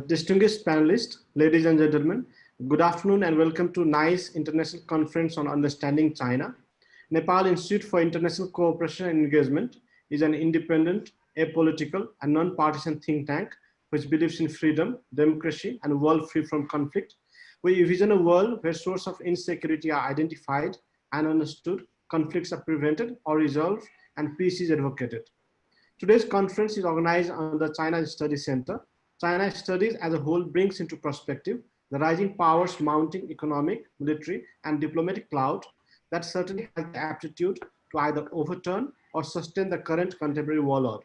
Distinguished panelists, ladies and gentlemen, good afternoon and welcome to NIICE International Conference on Understanding China. Nepal Institute for International Cooperation and Engagement is an independent, apolitical, and non-partisan think tank which believes in freedom, democracy, and a world free from conflict. We envision a world where sources of insecurity are identified and understood, conflicts are prevented or resolved, and peace is advocated. Today's conference is organized under the China Studies Center. China Studies as a whole brings into perspective the rising powers mounting economic, military, and diplomatic cloud that certainly has the aptitude to either overturn or sustain the current contemporary world order.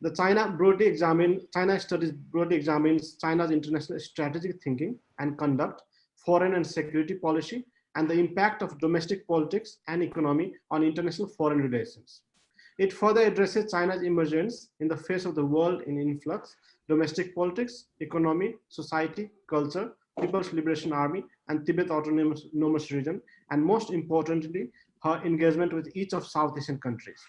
The China Studies broadly examines China's international strategic thinking and conduct, foreign and security policy, and the impact of domestic politics and economy on international foreign relations. It further addresses China's emergence in the face of the world in influx, domestic politics, economy, society, culture, People's Liberation Army, and Tibet Autonomous Region, and most importantly, her engagement with each of South Asian countries.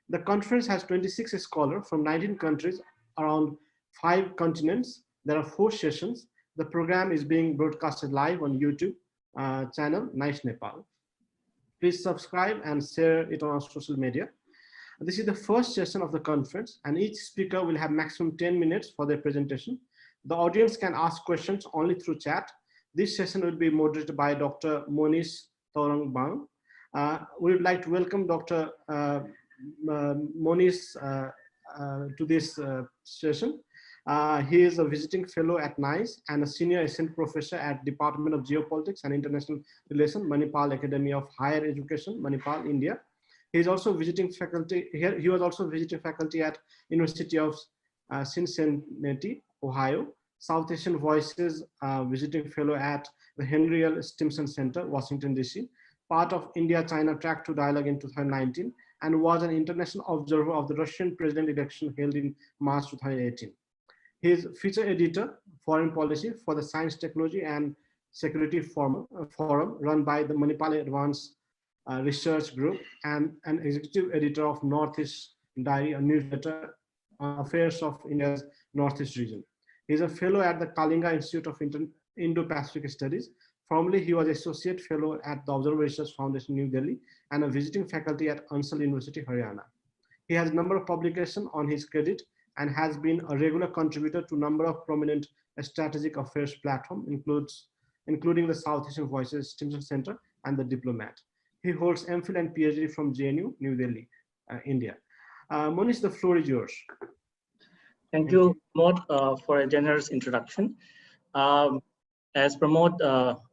The conference has 26 scholars from 19 countries around 5 continents. There are 4 sessions. The program is being broadcasted live on YouTube channel, NIICE Nepal. Please subscribe and share it on our social media. This is the first session of the conference, and each speaker will have maximum 10 minutes for their presentation. The audience can ask questions only through chat. This session will be moderated by Dr. Monish Tourangbam. We would like to welcome Dr. Monish to this session. He is a visiting fellow at NIICE and a senior assistant professor at Department of Geopolitics and International Relations, Manipal Academy of Higher Education, Manipal, India. He is also visiting faculty here. He was also visiting faculty at University of Cincinnati, Ohio, South Asian Voices visiting fellow at the Henry L. Stimson Center, Washington, D.C., part of India-China Track 2 Dialogue in 2019, and was an international observer of the Russian president election held in March 2018. He is feature editor, foreign policy for the Science, Technology, and Security Forum run by the Manipal Advanced Research Group, and an executive editor of Northeast Diary, a newsletter on affairs of India's Northeast region. He is a fellow at the Kalinga Institute of Indo-Pacific Studies. Formerly, he was associate fellow at the Observer Research Foundation, New Delhi, and a visiting faculty at Ansal University, Haryana. He has a number of publications on his credit and has been a regular contributor to a number of prominent strategic affairs platforms, including the South Asian Voices Stimson Center and the Diplomat. He holds MPhil and PhD from JNU, New Delhi, India. Monish, the floor is yours. Thank you, Pramod, for a generous introduction. As Pramod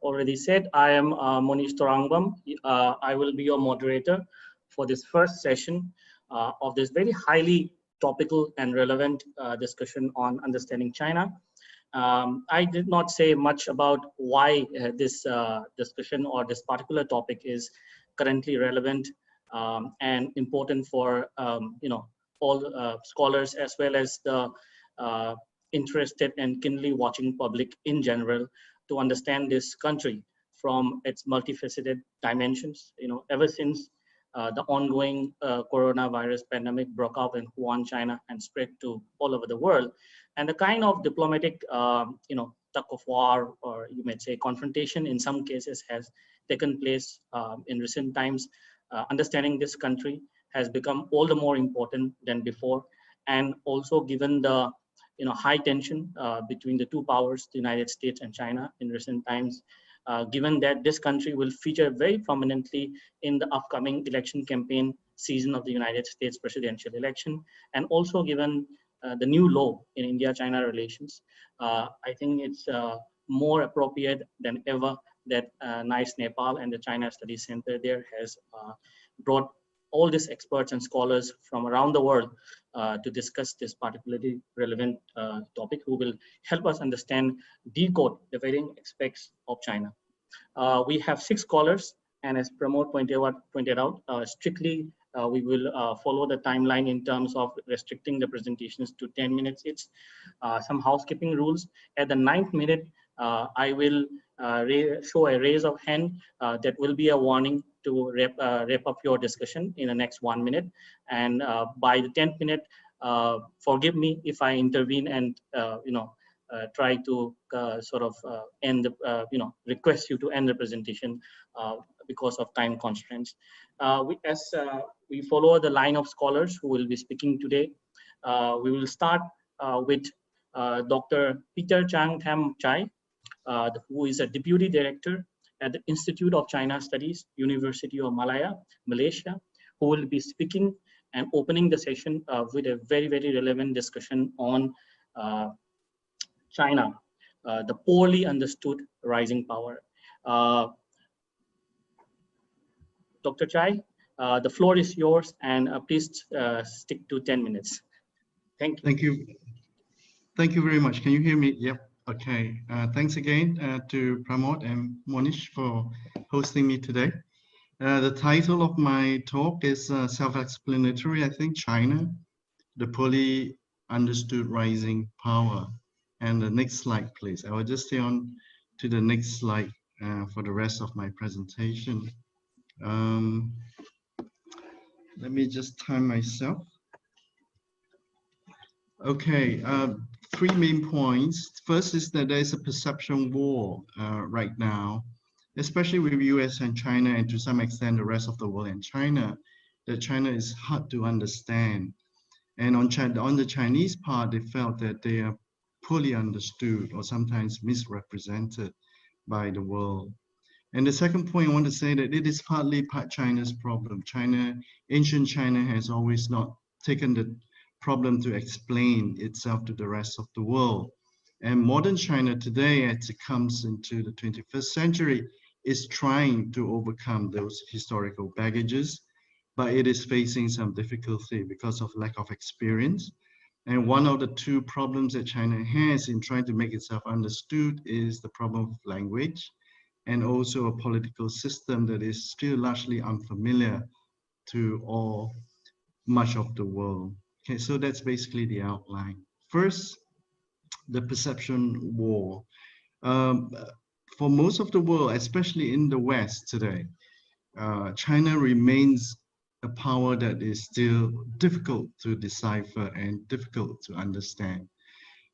already said, I am Monish Tourangbam. I will be your moderator for this first session of this very highly topical and relevant discussion on understanding China. I did not say much about why this discussion or this particular topic is currently relevant and important for all scholars as well as the interested and keenly watching public in general to understand this country from its multifaceted dimensions. Ever since the ongoing coronavirus pandemic broke out in Wuhan, China, and spread to all over the world, and the kind of diplomatic, tug of war, or you might say confrontation in some cases, has taken place in recent times. Understanding this country has become all the more important than before, and also given the high tension between the two powers, the United States and China, in recent times. Given that this country will feature very prominently in the upcoming election campaign season of the United States presidential election, and also given the new law in India-China relations, I think it's more appropriate than ever that NIICE Nepal and the China Studies Center there has brought all these experts and scholars from around the world to discuss this particularly relevant topic, who will help us understand, decode the varying aspects of China. We have 6 scholars, and as Pramod pointed out, strictly we will follow the timeline in terms of restricting the presentations to 10 minutes each. Some housekeeping rules. At the 9th minute, I will show a raise of hand that will be a warning to wrap up your discussion in the next 1 minute. And by the 10th minute, forgive me if I intervene and try to sort of end, request you to end the presentation because of time constraints. As we follow the line of scholars who will be speaking today, we will start with Dr. Peter Chang Tham Chai, who is a Deputy Director at the Institute of China Studies, University of Malaya, Malaysia, who will be speaking and opening the session with a very, very relevant discussion on China, the poorly understood rising power. Dr. Chai, the floor is yours, and please stick to 10 minutes. Thank you. Thank you. Thank you very much. Can you hear me? Yep. Okay. Thanks again to Pramod and Monish for hosting me today. The title of my talk is self-explanatory, I think, China, the poorly understood rising power. And the next slide, please. I will just stay on to the next slide for the rest of my presentation. Let me just time myself. Okay, three main points. First is that there is a perception war right now, especially with US and China, and to some extent the rest of the world and China, that China is hard to understand. And on the Chinese part, they felt that they are poorly understood or sometimes misrepresented by the world. And the second point I want to say that it is partly China's problem. Ancient China has always not taken the problem to explain itself to the rest of the world. And modern China today, as it comes into the 21st century, is trying to overcome those historical baggages, but it is facing some difficulty because of lack of experience. And one of the two problems that China has in trying to make itself understood is the problem of language, and also a political system that is still largely unfamiliar to much of the world. Okay, so that's basically the outline. First, the perception war. For most of the world, especially in the West today, China remains a power that is still difficult to decipher and difficult to understand.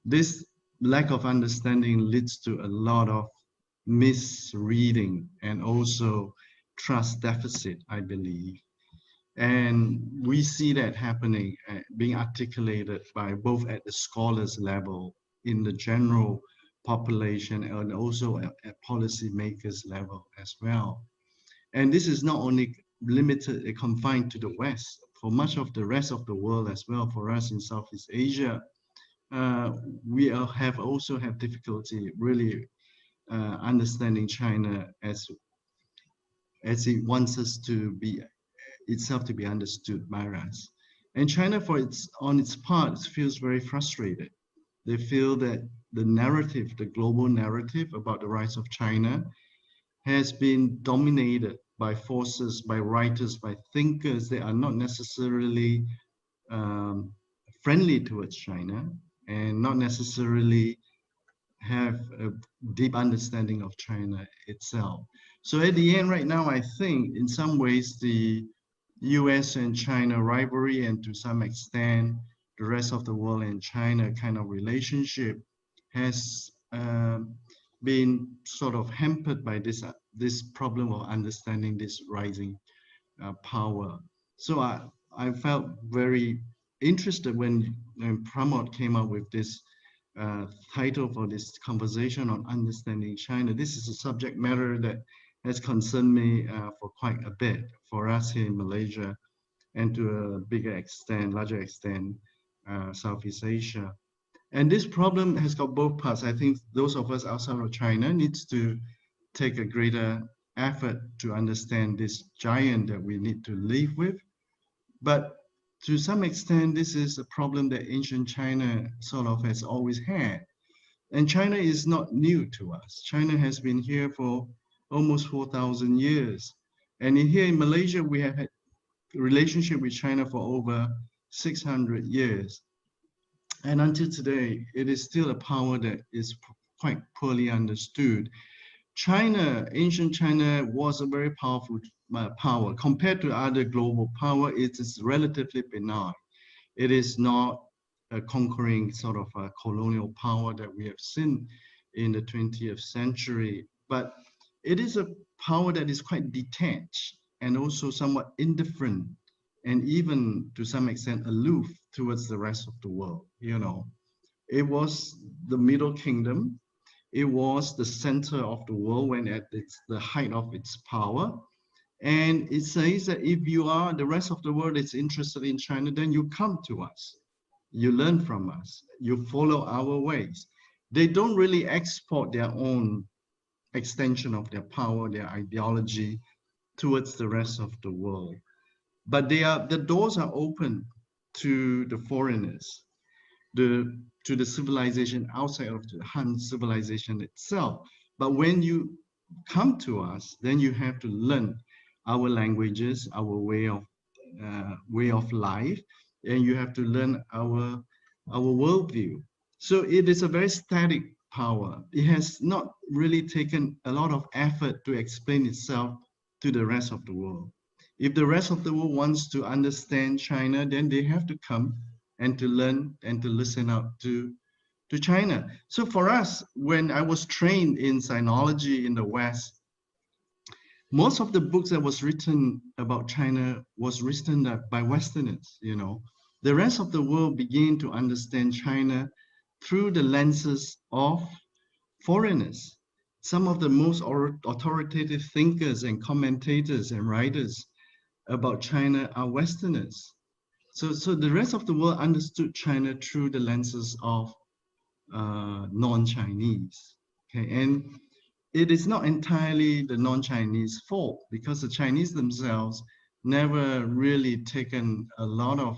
This lack of understanding leads to a lot of misreading and also trust deficit, I believe. And we see that happening, being articulated by both at the scholars level, in the general population, and also at policymakers level as well. And this is not only limited, confined to the West. For much of the rest of the world as well, for us in Southeast Asia, we also have difficulty really understanding China as it wants us to be itself to be understood by us. And China, on its part, feels very frustrated. They feel that the narrative, the global narrative about the rise of China, has been dominated by forces, by writers, by thinkers that are not necessarily friendly towards China and not necessarily have a deep understanding of China itself. So at the end right now, I think in some ways the US and China rivalry, and to some extent the rest of the world and China kind of relationship, has been sort of hampered by this problem of understanding this rising power. So I felt very interested when Pramod came up with this title for this conversation on understanding China. This is a subject matter that has concerned me for quite a bit for us here in Malaysia, and to a larger extent, Southeast Asia. And this problem has got both parts. I think those of us outside of China needs to take a greater effort to understand this giant that we need to live with. But to some extent, this is a problem that ancient China sort of has always had. And China is not new to us. China has been here for almost 4,000 years. And here in Malaysia, we have had a relationship with China for over 600 years. And until today, it is still a power that is quite poorly understood. China, ancient China, was a very powerful power. Compared to other global power, it is relatively benign. It is not conquering sort of a colonial power that we have seen in the 20th century. But it is a power that is quite detached and also somewhat indifferent, and even to some extent aloof towards the rest of the world. You know, it was the Middle Kingdom. It was the center of the world when at the height of its power. And it says that if you are, the rest of the world is interested in China, then you come to us, you learn from us, you follow our ways. They don't really export their own extension of their power, their ideology towards the rest of the world. But the doors are open to the foreigners, to the civilization outside of the Han civilization itself. But when you come to us, then you have to learn our languages, our way of life, and you have to learn our worldview. So it is a very static power. It has not really taken a lot of effort to explain itself to the rest of the world. If the rest of the world wants to understand China, then they have to come and to learn and to listen out to China. So for us, when I was trained in sinology in the West, most of the books that was written about China was written by Westerners, you know. The rest of the world began to understand China through the lenses of foreigners. Some of the most authoritative thinkers and commentators and writers about China are Westerners. So the rest of the world understood China through the lenses of non-Chinese. Okay, and it is not entirely the non-Chinese fault, because the Chinese themselves never really taken a lot of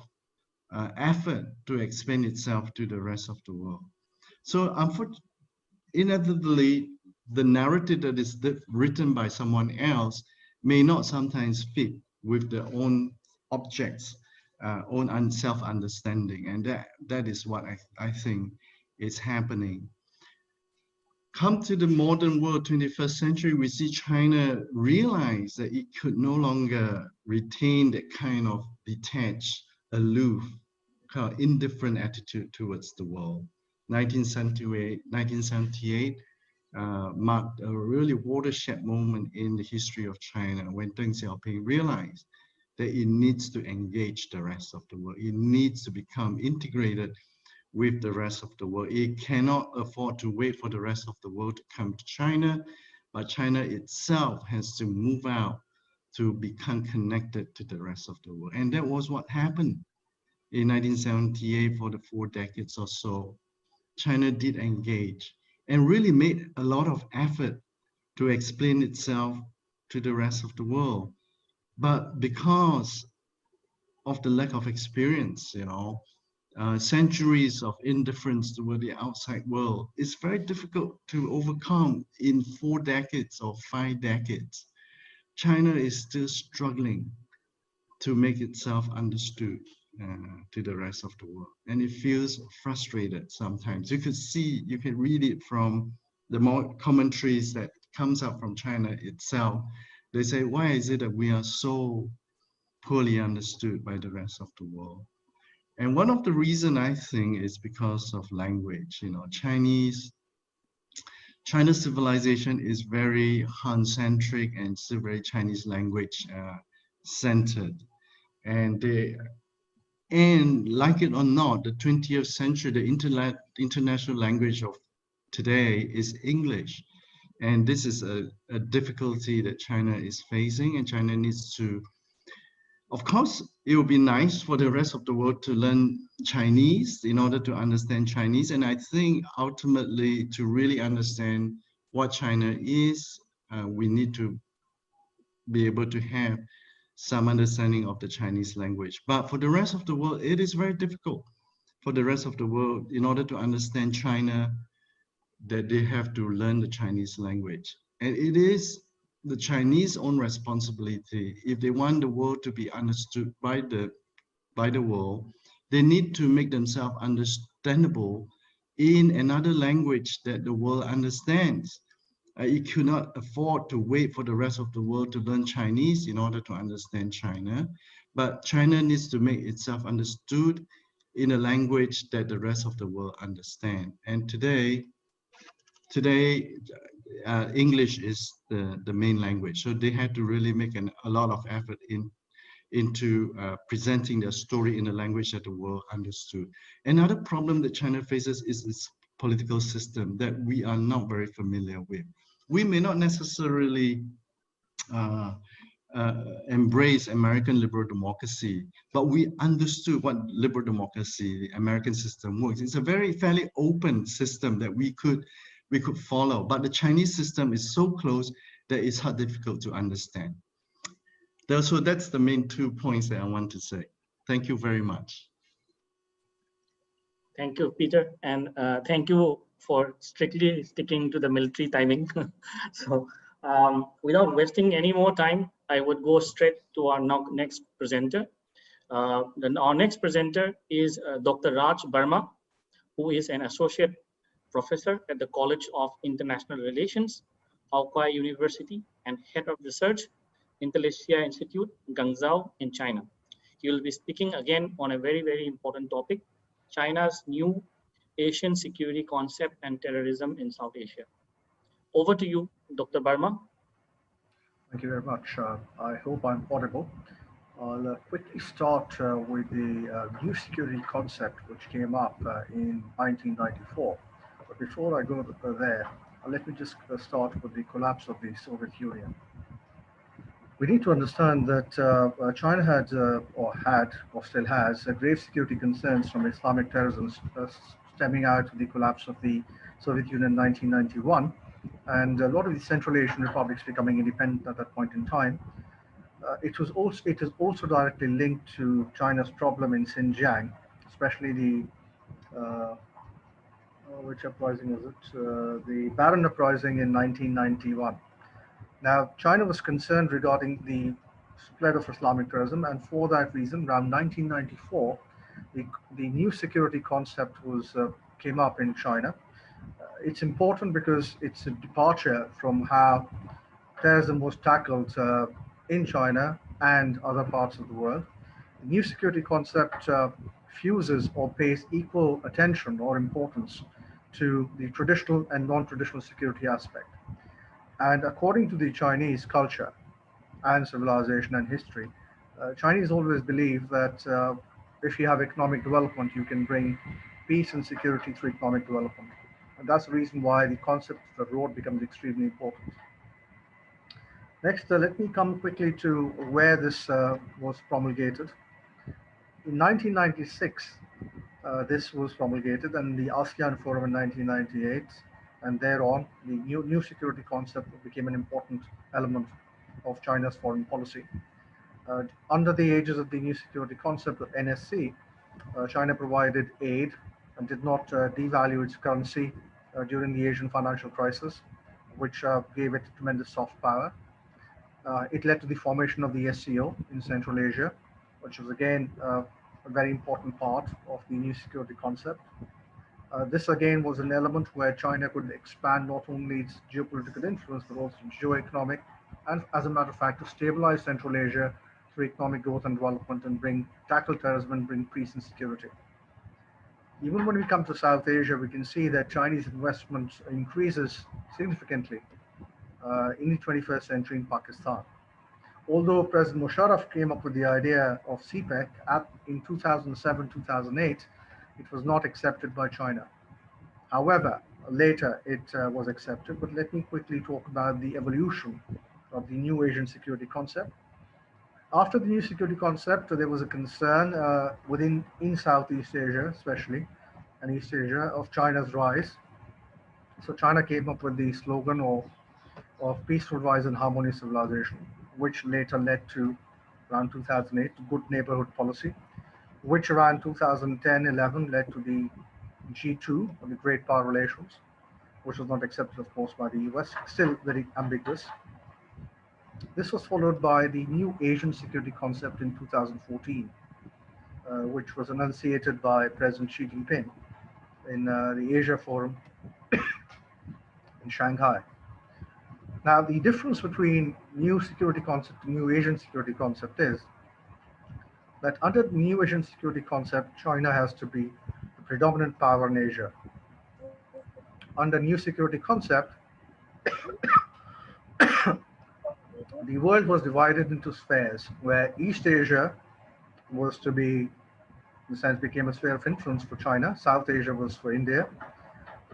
effort to explain itself to the rest of the world. So inevitably, the narrative that is written by someone else may not sometimes fit with their own objects, own self-understanding, and that is what I think is happening. Come to the modern world, 21st century, we see China realize that it could no longer retain that kind of detached, aloof, kind of indifferent attitude towards the world. 1978 marked a really watershed moment in the history of China when Deng Xiaoping realized that it needs to engage the rest of the world. It needs to become integrated with the rest of the world. It cannot afford to wait for the rest of the world to come to China, but China itself has to move out to become connected to the rest of the world. And that was what happened in 1978 for the 4 decades or so. China did engage and really made a lot of effort to explain itself to the rest of the world. But because of the lack of experience, you know, centuries of indifference toward the outside world, it's very difficult to overcome in 4 decades or 5 decades. China is still struggling to make itself understood to the rest of the world, and it feels frustrated sometimes. You can read it from the more commentaries that comes out from China itself. They say, why is it that we are so poorly understood by the rest of the world? And one of the reasons, I think, is because of language. You know, China's civilization is very Han-centric and still very Chinese language centered. And like it or not, the 20th century, the international language of today is English. And this is a difficulty that China is facing, and China needs to, of course, it would be nice for the rest of the world to learn Chinese in order to understand Chinese. And I think ultimately, to really understand what China is, we need to be able to have some understanding of the Chinese language. But for the rest of the world, it is very difficult for the rest of the world, in order to understand China, that they have to learn the Chinese language. And it is the Chinese own responsibility. If they want the world to be understood by the world, they need to make themselves understandable in another language that the world understands. It could not afford to wait for the rest of the world to learn Chinese in order to understand China, but China needs to make itself understood in a language that the rest of the world understand. And today, English is the main language. So they had to really make a lot of effort into presenting their story in a language that the world understood. Another problem that China faces is its political system that we are not very familiar with. We may not necessarily embrace American liberal democracy, but we understood what liberal democracy, the American system works. It's a fairly open system that we could follow, but the Chinese system is so close that it's difficult to understand. So that's the main 2 points that I want to say. Thank you very much. Thank you, Peter, and thank you for strictly sticking to the military timing. So without wasting any more time, I would go straight to our next presenter. Our next presenter is Dr. Raj Verma, who is an associate professor at the College of International Relations, Huaqiao University, and head of research, Intellisia Institute, Guangzhou in China. He will be speaking again on a very, very important topic, China's new Asian security concept and terrorism in South Asia. Over to you, Dr. Verma. Thank you very much. I hope I'm audible. I'll quickly start with the new security concept which came up in 1994. But before I go there, let me just start with the collapse of the Soviet Union. We need to understand that China had or still has grave security concerns from Islamic terrorism stemming out of the collapse of the Soviet Union in 1991, and a lot of the Central Asian republics becoming independent at that point in time. It is also directly linked to China's problem in Xinjiang, especially the which uprising was it? The Baron uprising in 1991. Now, China was concerned regarding the spread of Islamic terrorism, and for that reason, around 1994, the new security concept came up in China. It's important because it's a departure from how terrorism was tackled in China and other parts of the world. The new security concept fuses or pays equal attention or importance to the traditional and non-traditional security aspect. And according to the Chinese culture and civilization and history, Chinese always believe that if you have economic development, you can bring peace and security through economic development. And that's the reason why the concept of the road becomes extremely important. Next, let me come quickly to where this was promulgated. In 1996, this was promulgated, and the ASEAN Forum in 1998, and thereon, the new security concept became an important element of China's foreign policy. Under the aegis of the new security concept of NSC, China provided aid and did not devalue its currency during the Asian financial crisis, which gave it tremendous soft power. It led to the formation of the SCO in Central Asia, which was again a very important part of the new security concept. This again was an element where China could expand not only its geopolitical influence, but also geo-economic, and as a matter of fact, to stabilize Central Asia through economic growth and development and tackle terrorism and bring peace and security. Even when we come to South Asia, we can see that Chinese investment increases significantly in the 21st century in Pakistan. Although President Musharraf came up with the idea of CPEC in 2007-2008, it was not accepted by China. However, later it was accepted, but let me quickly talk about the evolution of the new Asian security concept. After the new security concept, there was a concern in Southeast Asia, especially, and East Asia, of China's rise. So China came up with the slogan of peaceful rise and harmonious civilization, which later led to, around 2008, good neighborhood policy, which around 2010-11 led to the G2, or the Great Power Relations, which was not accepted, of course, by the US, still very ambiguous. This was followed by the new Asian security concept in 2014, which was enunciated by President Xi Jinping in the Asia Forum in Shanghai. Now, the difference between new security concept and new Asian security concept is that under the new Asian security concept, China has to be the predominant power in Asia. Under new security concept, the world was divided into spheres, where East Asia was to be, in a sense, became a sphere of influence for China. South Asia was for India.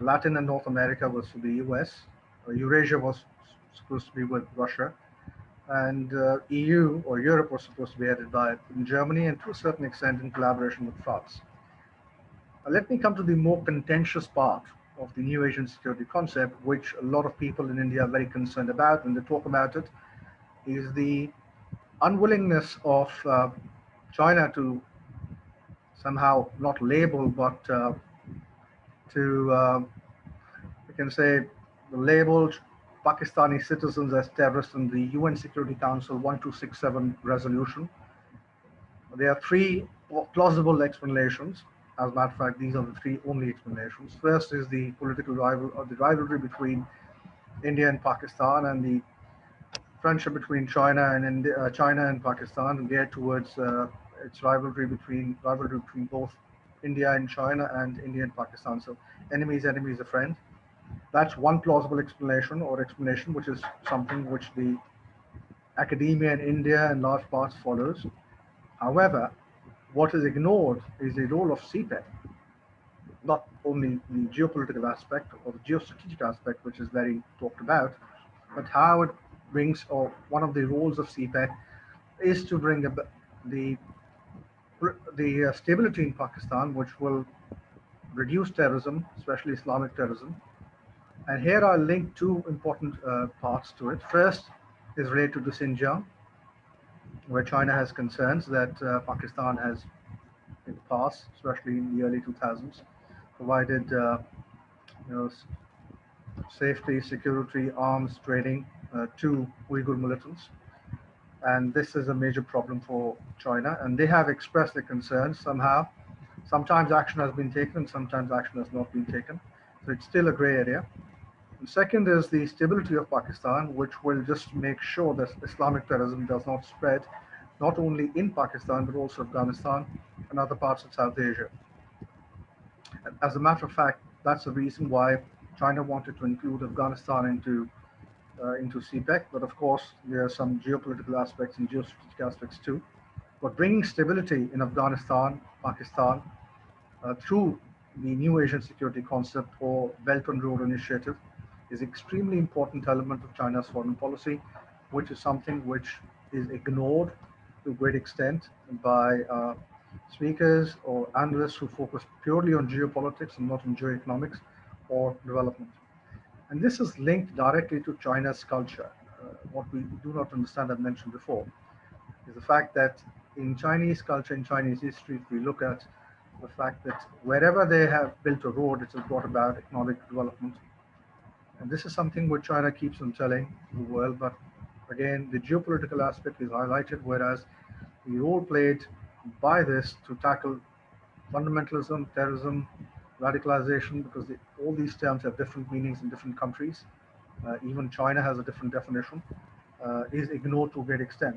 Latin and North America was for the US. Eurasia was supposed to be with Russia. And EU or Europe was supposed to be headed by Germany, and to a certain extent in collaboration with France. Let me come to the more contentious part of the new Asian security concept, which a lot of people in India are very concerned about when they talk about it, is the unwillingness of China to somehow not label, but to, we can say, label Pakistani citizens as terrorists in the UN Security Council 1267 resolution. There are three plausible explanations. As a matter of fact, these are the three only explanations. First is the political rivalry between India and Pakistan, and the friendship between China and Pakistan geared towards its rivalry between both India and China and India and Pakistan. So enemy is a friend. That's one plausible explanation, which is something which the academia in India and large parts follows. However, what is ignored is the role of CPEC, not only the geopolitical aspect or the geostrategic aspect, which is very talked about, but how it brings, or one of the roles of CPEC is to bring the stability in Pakistan, which will reduce terrorism, especially Islamic terrorism. And here I'll link two important parts to it. First is related to Xinjiang, where China has concerns that Pakistan has, in the past, especially in the early 2000s, provided safety, security, arms training to Uyghur militants. And this is a major problem for China. And they have expressed their concerns somehow. Sometimes action has been taken, sometimes action has not been taken. So it's still a gray area. And second is the stability of Pakistan, which will just make sure that Islamic terrorism does not spread, not only in Pakistan, but also Afghanistan and other parts of South Asia. As a matter of fact, that's the reason why China wanted to include Afghanistan into CPEC, but of course there are some geopolitical aspects and geostrategic aspects too. But bringing stability in Afghanistan, Pakistan, through the new Asian security concept or Belt and Road Initiative is extremely important element of China's foreign policy, which is something which is ignored to a great extent by speakers or analysts who focus purely on geopolitics and not on geoeconomics or development. And this is linked directly to China's culture. What we do not understand, I've mentioned before, is the fact that in Chinese culture, in Chinese history, if we look at the fact that wherever they have built a road, it has brought about economic development. And this is something which China keeps on telling the world, but again, the geopolitical aspect is highlighted, whereas the role played by this to tackle fundamentalism, terrorism, radicalization, because all these terms have different meanings in different countries. Even China has a different definition, is ignored to a great extent.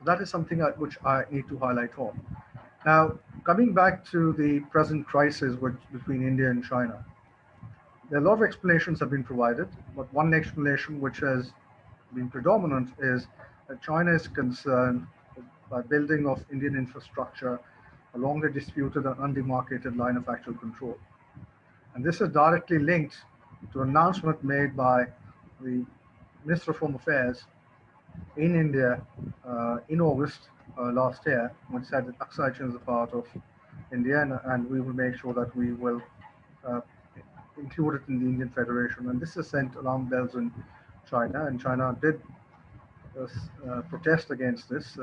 That is something which I need to highlight on. Now, coming back to the present crisis between India and China, there are a lot of explanations have been provided, but one explanation which has been predominant is that China is concerned by building of Indian infrastructure along the disputed and undemarcated line of actual control. And this is directly linked to an announcement made by the Minister of Home Affairs in India in August last year, which said that Aksai Chin is a part of India, and we will make sure that we will include it in the Indian Federation. And this is sent alarm bells in China, and China did protest against this,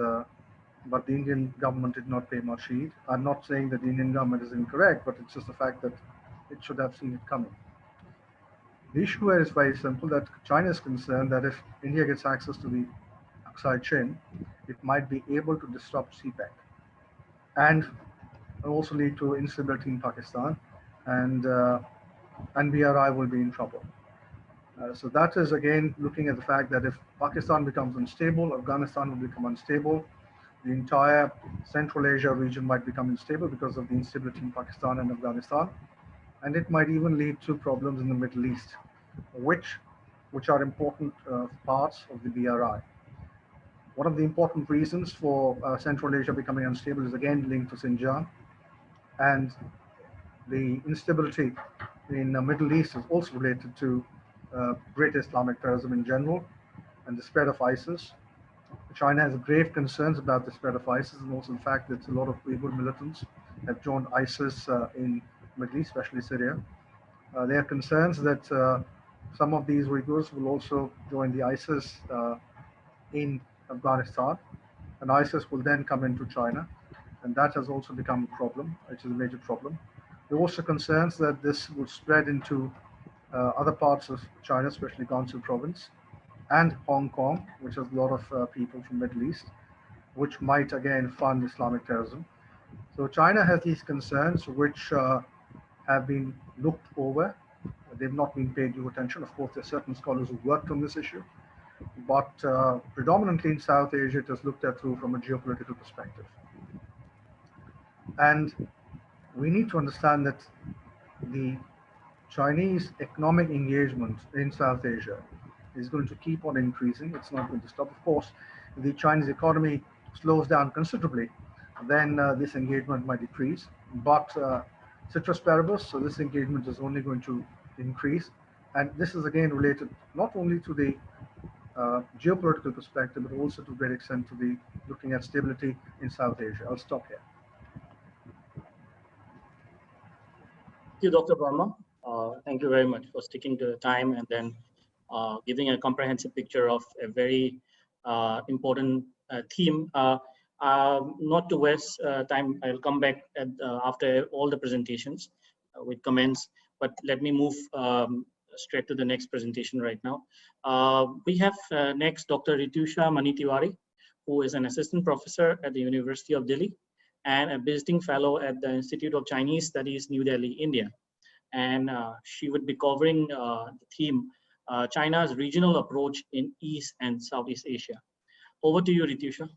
but the Indian government did not pay much heed. I'm not saying that the Indian government is incorrect, but it's just the fact that it should have seen it coming. The issue here is very simple, that China is concerned that if India gets access to the Aksai Chin, it might be able to disrupt CPEC and also lead to instability in Pakistan, and BRI will be in trouble. So that is again looking at the fact that if Pakistan becomes unstable, Afghanistan will become unstable, The entire Central Asia region might become unstable because of the instability in Pakistan and Afghanistan, and it might even lead to problems in the Middle East, which are important parts of the BRI. One of the important reasons for Central Asia becoming unstable is again linked to Xinjiang, and the instability in the Middle East is also related to great Islamic terrorism in general and the spread of ISIS. China has grave concerns about the spread of ISIS, and also the fact that a lot of Uyghur militants have joined ISIS in the Middle East, especially Syria. There are concerns that some of these Uyghurs will also join the ISIS in Afghanistan, and ISIS will then come into China, and that has also become a problem, which is a major problem. There are also concerns that this will spread into other parts of China, especially Guangzhou province, and Hong Kong, which has a lot of people from Middle East, which might again fund Islamic terrorism. So China has these concerns which have been looked over. They've not been paid due attention. Of course, there are certain scholars who worked on this issue, but predominantly in South Asia, it is looked at through from a geopolitical perspective. And we need to understand that the Chinese economic engagement in South Asia is going to keep on increasing. It's not going to stop. Of course, if the Chinese economy slows down considerably, then this engagement might decrease. But ceteris paribus, so this engagement is only going to increase. And this is again related not only to the geopolitical perspective, but also to a great extent to the looking at stability in South Asia. I'll stop here. Thank you, Dr. Verma. Thank you very much for sticking to the time and then giving a comprehensive picture of a very important theme. Not to waste time, I'll come back after all the presentations with comments, but let me move straight to the next presentation right now. We have next Dr. Rityusha Tiwary, who is an assistant professor at the University of Delhi and a visiting fellow at the Institute of Chinese Studies, New Delhi, India. And she would be covering the theme, China's regional approach in East and Southeast Asia. Over to you, Rityusha.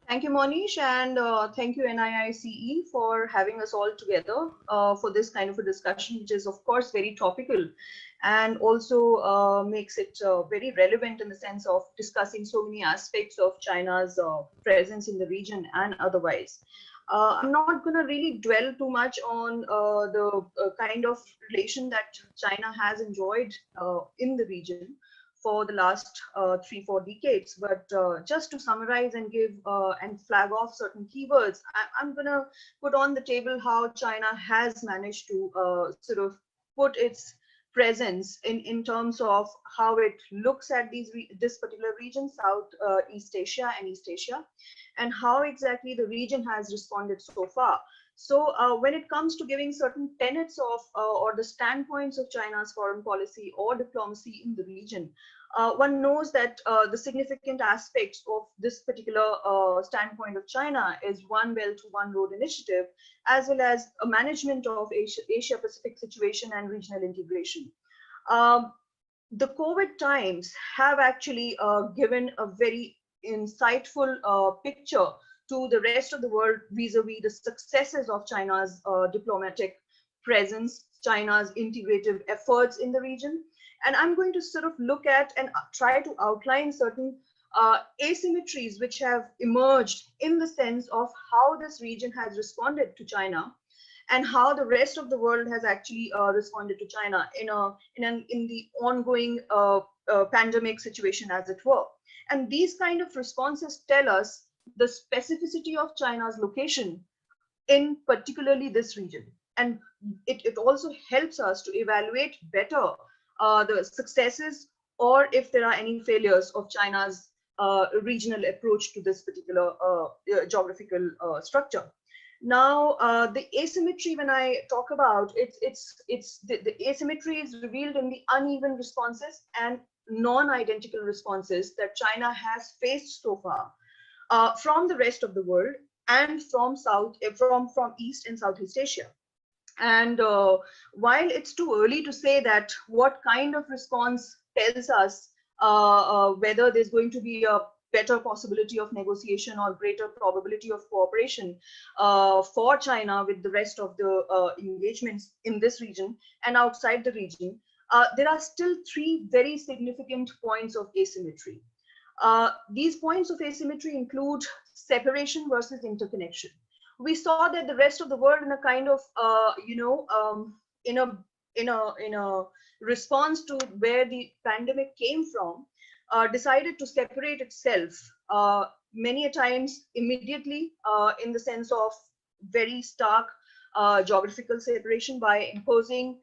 Thank you, Monish, and thank you, NIICE, for having us all together for this kind of a discussion, which is, of course, very topical and also makes it very relevant in the sense of discussing so many aspects of China's presence in the region and otherwise. I'm not going to really dwell too much on the kind of relation that China has enjoyed in the region for the last 3-4 decades, but just to summarize and give and flag off certain keywords, I'm going to put on the table how China has managed to sort of put its presence in terms of how it looks at this particular region, Southeast Asia and East Asia, and how exactly the region has responded so far. So when it comes to giving certain tenets of or the standpoints of China's foreign policy or diplomacy in the region, one knows that the significant aspects of this particular standpoint of China is One Belt, One Road initiative, as well as a management of Asia-Pacific situation and regional integration. The COVID times have actually given a very insightful picture to the rest of the world vis-a-vis the successes of China's diplomatic presence, China's integrative efforts in the region. And I'm going to sort of look at and try to outline certain asymmetries which have emerged in the sense of how this region has responded to China and how the rest of the world has actually responded to China in the ongoing pandemic situation, as it were. And these kind of responses tell us the specificity of China's location in particularly this region. And it also helps us to evaluate better the successes or if there are any failures of China's regional approach to this particular geographical structure. Now, the asymmetry, when I talk about the asymmetry is revealed in the uneven responses and non-identical responses that China has faced so far from the rest of the world and from East and Southeast Asia. And while it's too early to say that what kind of response tells us whether there's going to be a better possibility of negotiation or greater probability of cooperation for China with the rest of the engagements in this region and outside the region, there are still three very significant points of asymmetry. These points of asymmetry include separation versus interconnection. We saw that the rest of the world, in a kind of, in a response to where the pandemic came from, decided to separate itself many a times immediately in the sense of very stark geographical separation by imposing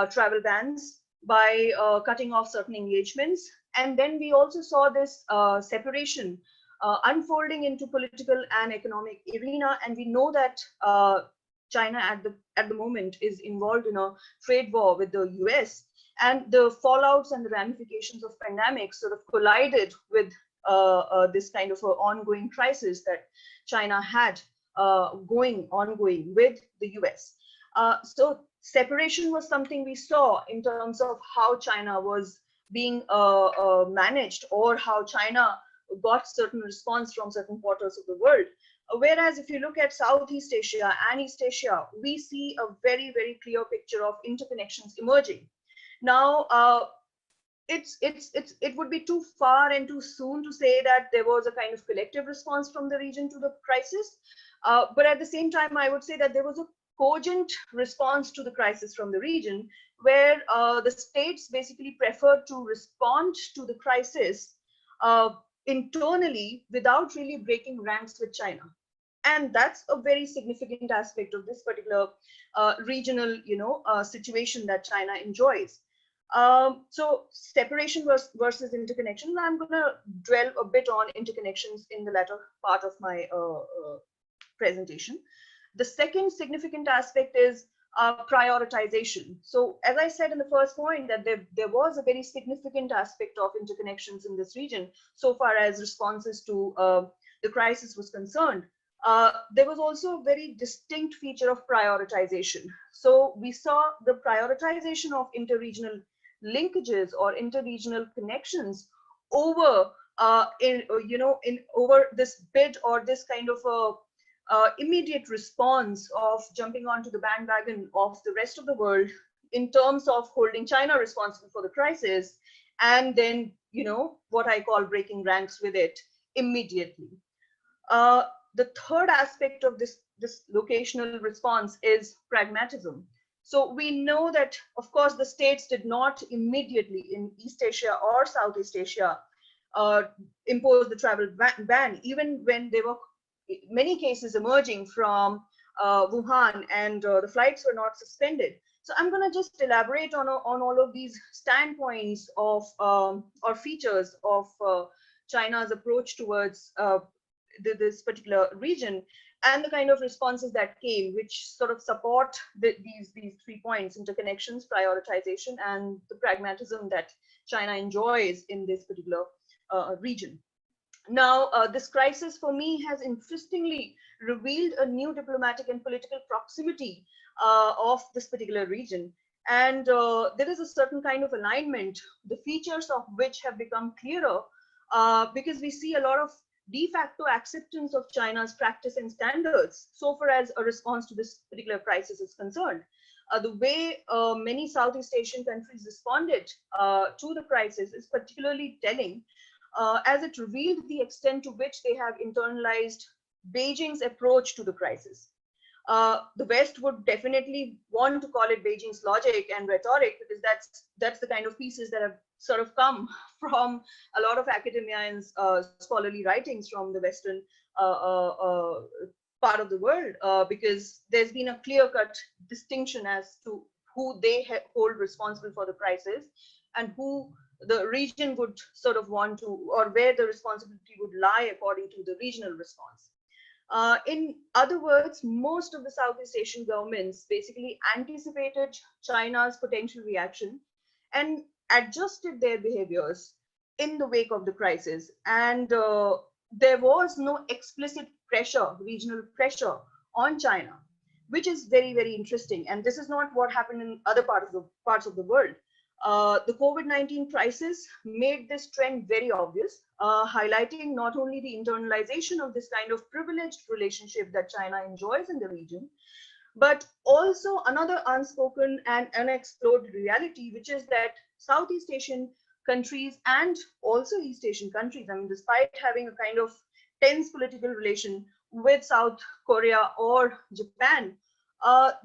travel bans, by cutting off certain engagements. And then we also saw this separation unfolding into political and economic arena. And we know that China at the moment is involved in a trade war with the US, and the fallouts and the ramifications of pandemic sort of collided with this kind of ongoing crisis that China had ongoing with the US. So separation was something we saw in terms of how China was being managed, or how China got certain response from certain quarters of the world. Whereas if you look at Southeast Asia and East Asia, we see a very, very clear picture of interconnections emerging. Now, it would be too far and too soon to say that there was a kind of collective response from the region to the crisis. But at the same time, I would say that there was a cogent response to the crisis from the region, where the states basically preferred to respond to the crisis internally without really breaking ranks with China. And that's a very significant aspect of this particular regional, situation that China enjoys. So separation versus interconnections. I'm going to dwell a bit on interconnections in the latter part of my presentation. The second significant aspect is prioritization. So as I said in the first point, that there was a very significant aspect of interconnections in this region so far as responses to the crisis was concerned. There was also a very distinct feature of prioritization. So we saw the prioritization of interregional linkages or interregional connections over over this bid or this kind of immediate response of jumping onto the bandwagon of the rest of the world in terms of holding China responsible for the crisis, and then what I call breaking ranks with it immediately. The third aspect of this locational response is pragmatism. So we know that, of course, the states did not immediately in East Asia or Southeast Asia impose the travel ban, even when there were many cases emerging from Wuhan, and the flights were not suspended. So I'm going to just elaborate on all of these standpoints of or features of China's approach towards this particular region, and the kind of responses that came, which sort of support these 3 points: interconnections, prioritization, and the pragmatism that China enjoys in this particular region. Now, this crisis for me has interestingly revealed a new diplomatic and political proximity of this particular region. And there is a certain kind of alignment, the features of which have become clearer because we see a lot of de facto acceptance of China's practice and standards so far as a response to this particular crisis is concerned. The way many Southeast Asian countries responded to the crisis is particularly telling, as it revealed the extent to which they have internalized Beijing's approach to the crisis. The West would definitely want to call it Beijing's logic and rhetoric, because that's the kind of pieces that have sort of come from a lot of academia and scholarly writings from the Western part of the world, because there's been a clear-cut distinction as to who they hold responsible for the crisis and who the region would sort of want to, or where the responsibility would lie according to the regional response. In other words, most of the Southeast Asian governments basically anticipated China's potential reaction and adjusted their behaviors in the wake of the crisis. And there was no explicit pressure, regional pressure on China, which is very, very interesting. And this is not what happened in other parts of the world. The COVID-19 crisis made this trend very obvious, highlighting not only the internalization of this kind of privileged relationship that China enjoys in the region, but also another unspoken and unexplored reality, which is that Southeast Asian countries and also East Asian countries, I mean, despite having a kind of tense political relation with South Korea or Japan,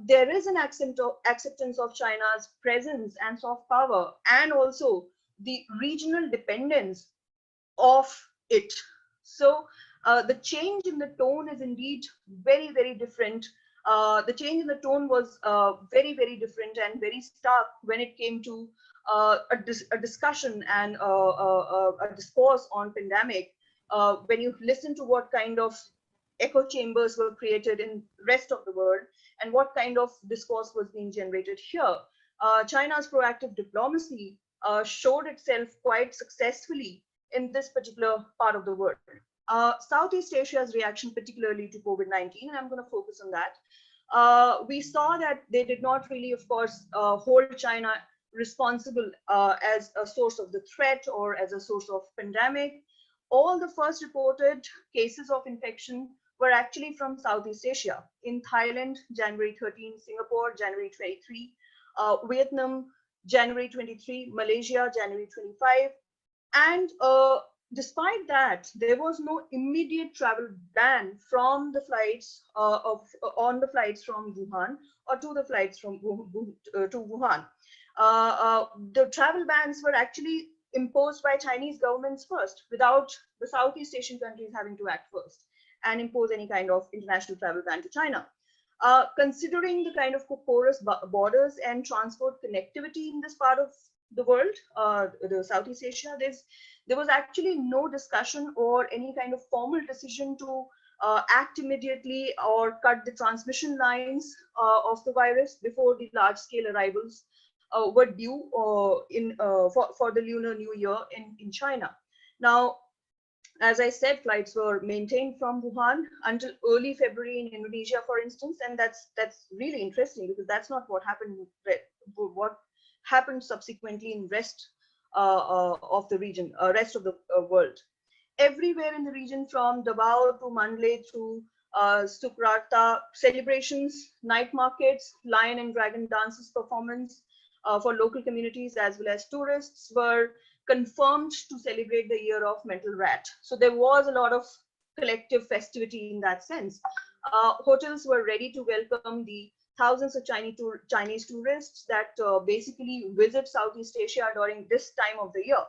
there is an acceptance of China's presence and soft power, and also the regional dependence of it. So the change in the tone is indeed very, very different. The change in the tone was very, very different and very stark when it came to a discussion and a discourse on pandemic. When you listen to what kind of echo chambers were created in the rest of the world and what kind of discourse was being generated here, China's proactive diplomacy showed itself quite successfully in this particular part of the world. Southeast Asia's reaction particularly to COVID-19, and I'm going to focus on that. We saw that they did not really, of course, hold China responsible as a source of the threat or as a source of pandemic. All the first reported cases of infection were actually from Southeast Asia. In Thailand, January 13, Singapore, January 23, Vietnam, January 23, Malaysia, January 25. And despite that, there was no immediate travel ban from the flights on the flights from Wuhan or to the flights from to Wuhan. The travel bans were actually imposed by Chinese governments first, without the Southeast Asian countries having to act first and impose any kind of international travel ban to China. Considering the kind of porous borders and transport connectivity in this part of the world, the Southeast Asia, there was actually no discussion or any kind of formal decision to act immediately or cut the transmission lines of the virus before the large-scale arrivals were due for the Lunar New Year in China. Now, as I said, flights were maintained from Wuhan until early February in Indonesia, for instance, and that's really interesting because that's not what happened. What happened subsequently in rest of the region, rest of the world. Everywhere in the region, from Davao to Mandalay to Sukrata, celebrations, night markets, lion and dragon dances performance for local communities as well as tourists were confirmed to celebrate the year of mental rat. So there was a lot of collective festivity in that sense. Hotels were ready to welcome the thousands of Chinese tourists that basically visit Southeast Asia during this time of the year.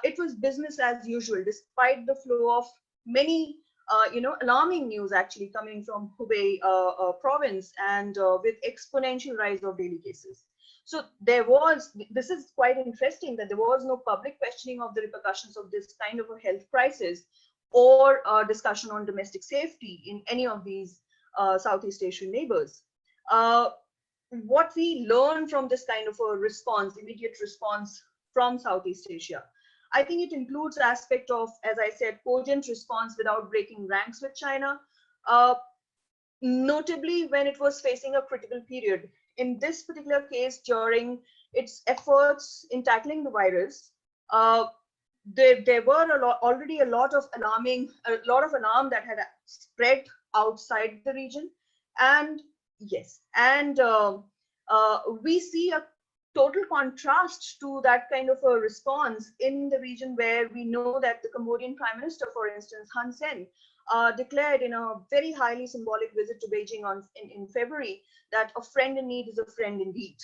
It was business as usual, despite the flow of many alarming news actually coming from Hubei province and with exponential rise of daily cases. So this is quite interesting that there was no public questioning of the repercussions of this kind of a health crisis or discussion on domestic safety in any of these Southeast Asian neighbors. What we learn from this kind of a response, immediate response from Southeast Asia, I think it includes aspect of, as I said, cogent response without breaking ranks with China, notably when it was facing a critical period. In this particular case, during its efforts in tackling the virus, there were already a lot of alarm that had spread outside the region, and yes, and we see a total contrast to that kind of a response in the region, where we know that the Cambodian Prime Minister, for instance, Hun Sen, declared in a very highly symbolic visit to Beijing in February that a friend in need is a friend indeed.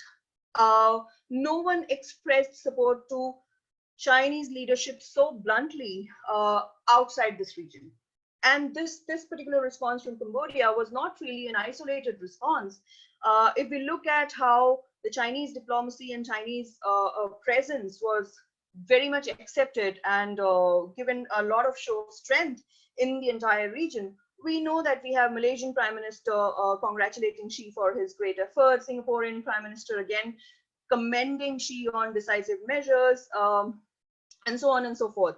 No one expressed support to Chinese leadership so bluntly outside this region. And this particular response from Cambodia was not really an isolated response. If we look at how the Chinese diplomacy and Chinese presence was very much accepted and given a lot of show of strength in the entire region, we know that we have Malaysian Prime Minister congratulating Xi for his great efforts, Singaporean Prime Minister again commending Xi on decisive measures, and so on and so forth.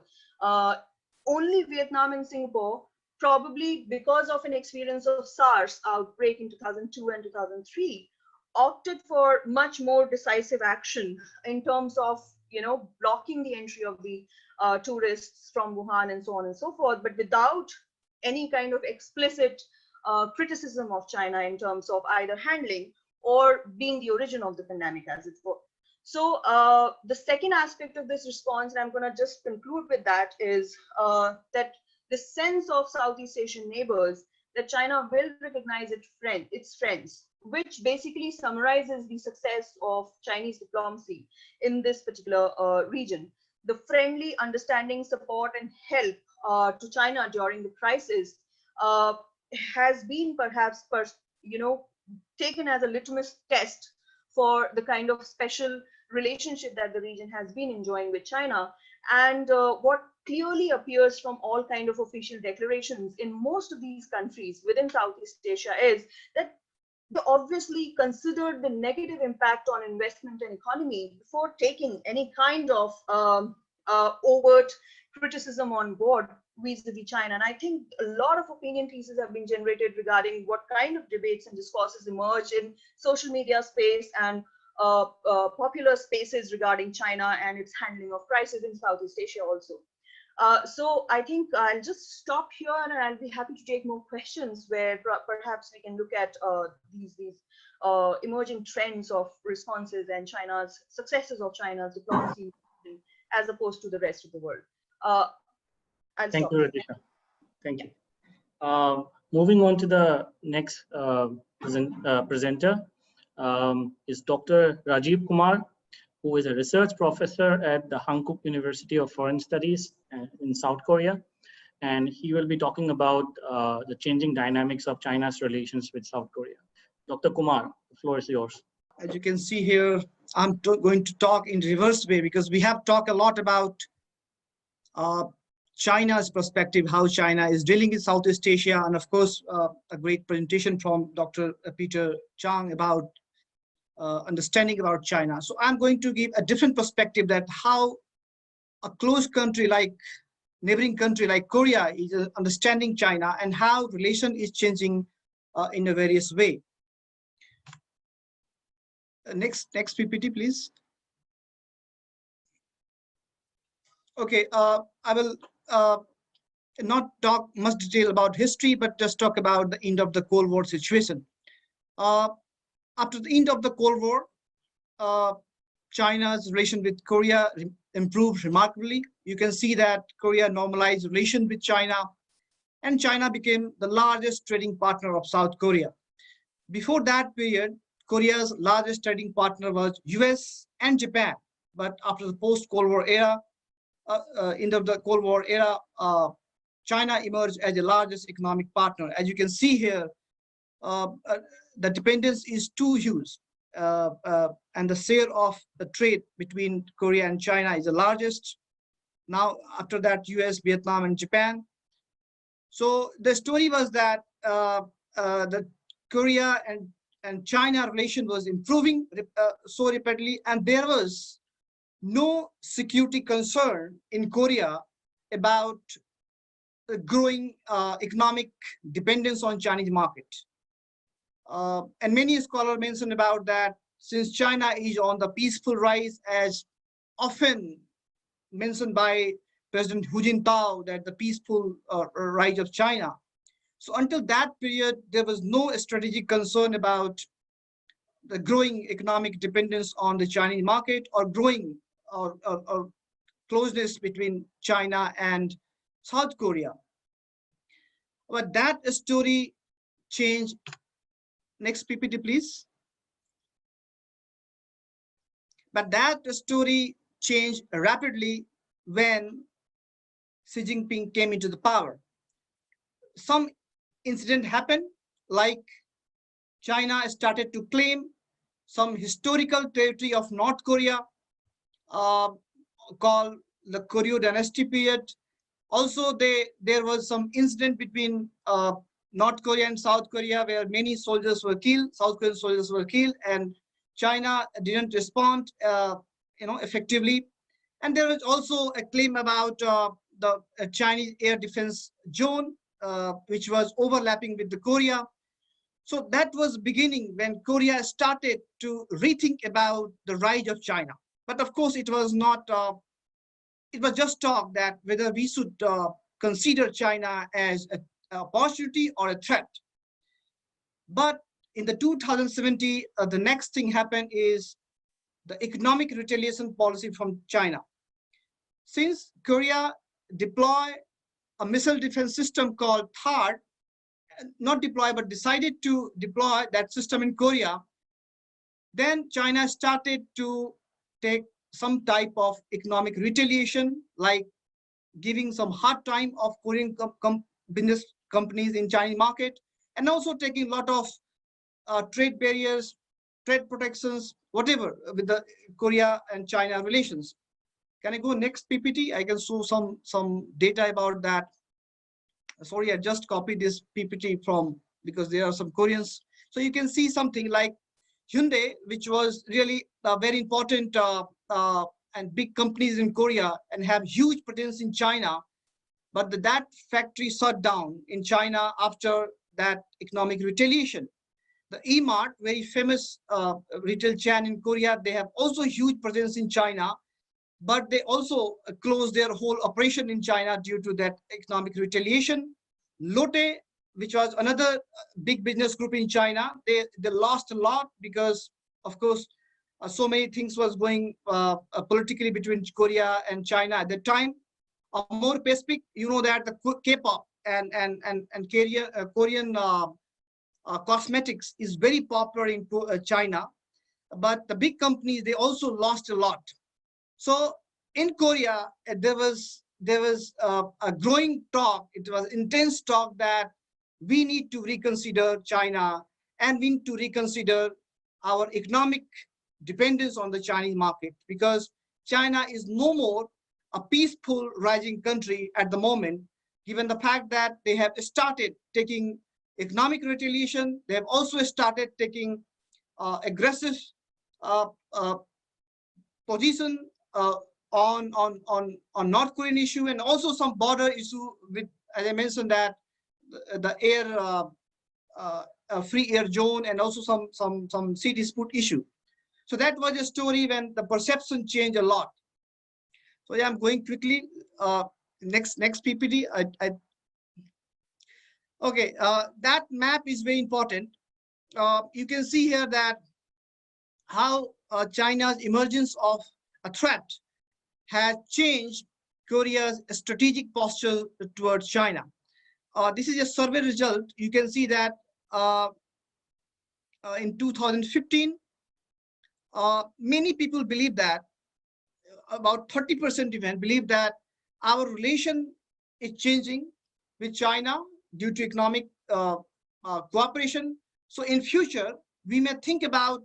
Only Vietnam and Singapore, probably because of an experience of SARS outbreak in 2002 and 2003, opted for much more decisive action in terms of, blocking the entry of the tourists from Wuhan and so on and so forth, but without any kind of explicit criticism of China in terms of either handling or being the origin of the pandemic, as it were. So the second aspect of this response, and I'm going to just conclude with that, is that the sense of Southeast Asian neighbors that China will recognize its friends, which basically summarizes the success of Chinese diplomacy in this particular region. The friendly understanding, support, and help to China during the crisis has been perhaps, taken as a litmus test for the kind of special relationship that the region has been enjoying with China. And what clearly appears from all kind of official declarations in most of these countries within Southeast Asia is that they obviously considered the negative impact on investment and economy before taking any kind of overt criticism on board vis-a-vis China. And I think a lot of opinion pieces have been generated regarding what kind of debates and discourses emerge in social media space and popular spaces regarding China and its handling of crisis in Southeast Asia also. So I think I'll just stop here, and I'll be happy to take more questions where perhaps we can look at these emerging trends of responses and China's successes of China's diplomacy as opposed to the rest of the world. Thank you, Rityusha. Thank you. Moving on to the next presenter is Dr. Rajeev Kumar, who is a research professor at the Hankuk University of Foreign Studies in South Korea. And he will be talking about the changing dynamics of China's relations with South Korea. Dr. Kumar, the floor is yours. As you can see here, I'm going to talk in reverse way, because we have talked a lot about China's perspective, how China is dealing with Southeast Asia, and of course, a great presentation from Dr. Peter Chang about understanding about China. So I'm going to give a different perspective, that how a close country like neighboring country like Korea is understanding China, and how relation is changing in a various way. Next PPT, please. Okay, I will not talk much detail about history, but just talk about the end of the Cold War situation. After the end of the Cold War, China's relation with Korea improved remarkably. You can see that Korea normalized relations with China, and China became the largest trading partner of South Korea. Before that period, Korea's largest trading partner was US and Japan. But after the post-Cold War era, end of the Cold War era, China emerged as the largest economic partner. As you can see here, the dependence is too huge, and the share of the trade between Korea and China is the largest. Now, after that, US, Vietnam, and Japan. So the story was that the Korea and China relation was improving so rapidly, and there was no security concern in Korea about the growing economic dependence on Chinese market. And many scholars mentioned about that, since China is on the peaceful rise, as often mentioned by President Hu Jintao, that the peaceful rise of China. So until that period, there was no strategic concern about the growing economic dependence on the Chinese market, or growing or closeness between China and South Korea. But that story changed. Next PPT, please. But that story changed rapidly when Xi Jinping came into the power. Some incident happened, like China started to claim some historical territory of North Korea, called the Koryo dynasty period. Also, there was some incident between North Korea and South Korea, where many soldiers were killed, South Korean soldiers were killed, and China didn't respond effectively. And there was also a claim about the Chinese air defense zone, which was overlapping with the Korea. So that was beginning when Korea started to rethink about the rise of China. But of course, it was not, it was just talk that whether we should consider China as an opportunity or a threat. But in the 2017, the next thing happened is the economic retaliation policy from China. Since Korea deployed a missile defense system called THAAD, not deploy, but decided to deploy that system in Korea, then China started to take some type of economic retaliation, like giving some hard time of Korean business companies in Chinese market, and also taking a lot of trade barriers, trade protections, whatever with the Korea and China relations. Can I go next PPT? I can show some data about that. Sorry, I just copied this PPT from, because there are some Koreans. So you can see something like Hyundai, which was really a very important and big companies in Korea and have huge presence in China. But that factory shut down in China after that economic retaliation. The E-Mart, very famous retail chain in Korea, they have also huge presence in China, but they also closed their whole operation in China due to that economic retaliation. Lotte, which was another big business group in China, they lost a lot because, of course, so many things was going politically between Korea and China at that time. More Pacific, you know that the K-pop and Korean cosmetics is very popular in China, but the big companies, they also lost a lot. So in Korea, there was a growing talk. It was intense talk that we need to reconsider China and we need to reconsider our economic dependence on the Chinese market, because China is no more a peaceful rising country at the moment, given the fact that they have started taking economic retaliation. They have also started taking aggressive position on North Korean issue, and also some border issue with, as I mentioned, that the air free air zone, and also some sea dispute issue. So that was a story when the perception changed a lot. So yeah, I'm going quickly. Next PPT. Okay, that map is very important. You can see here that how China's emergence of a threat has changed Korea's strategic posture towards China. This is a survey result. You can see that in 2015, many people believe that, about 30% even believe that our relation is changing with China due to economic cooperation. So in future, we may think about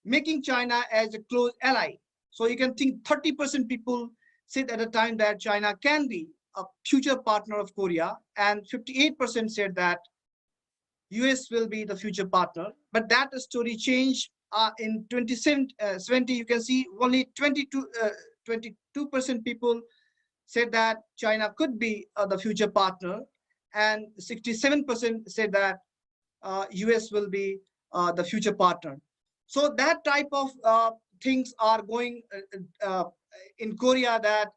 making China as a close ally. So you can think 30% people said at the time that China can be a future partner of Korea, and 58% said that US will be the future partner. But that story changed in 2020. You can see only 22% people said that China could be the future partner, and 67% said that US will be the future partner. So that type of things are going in Korea, that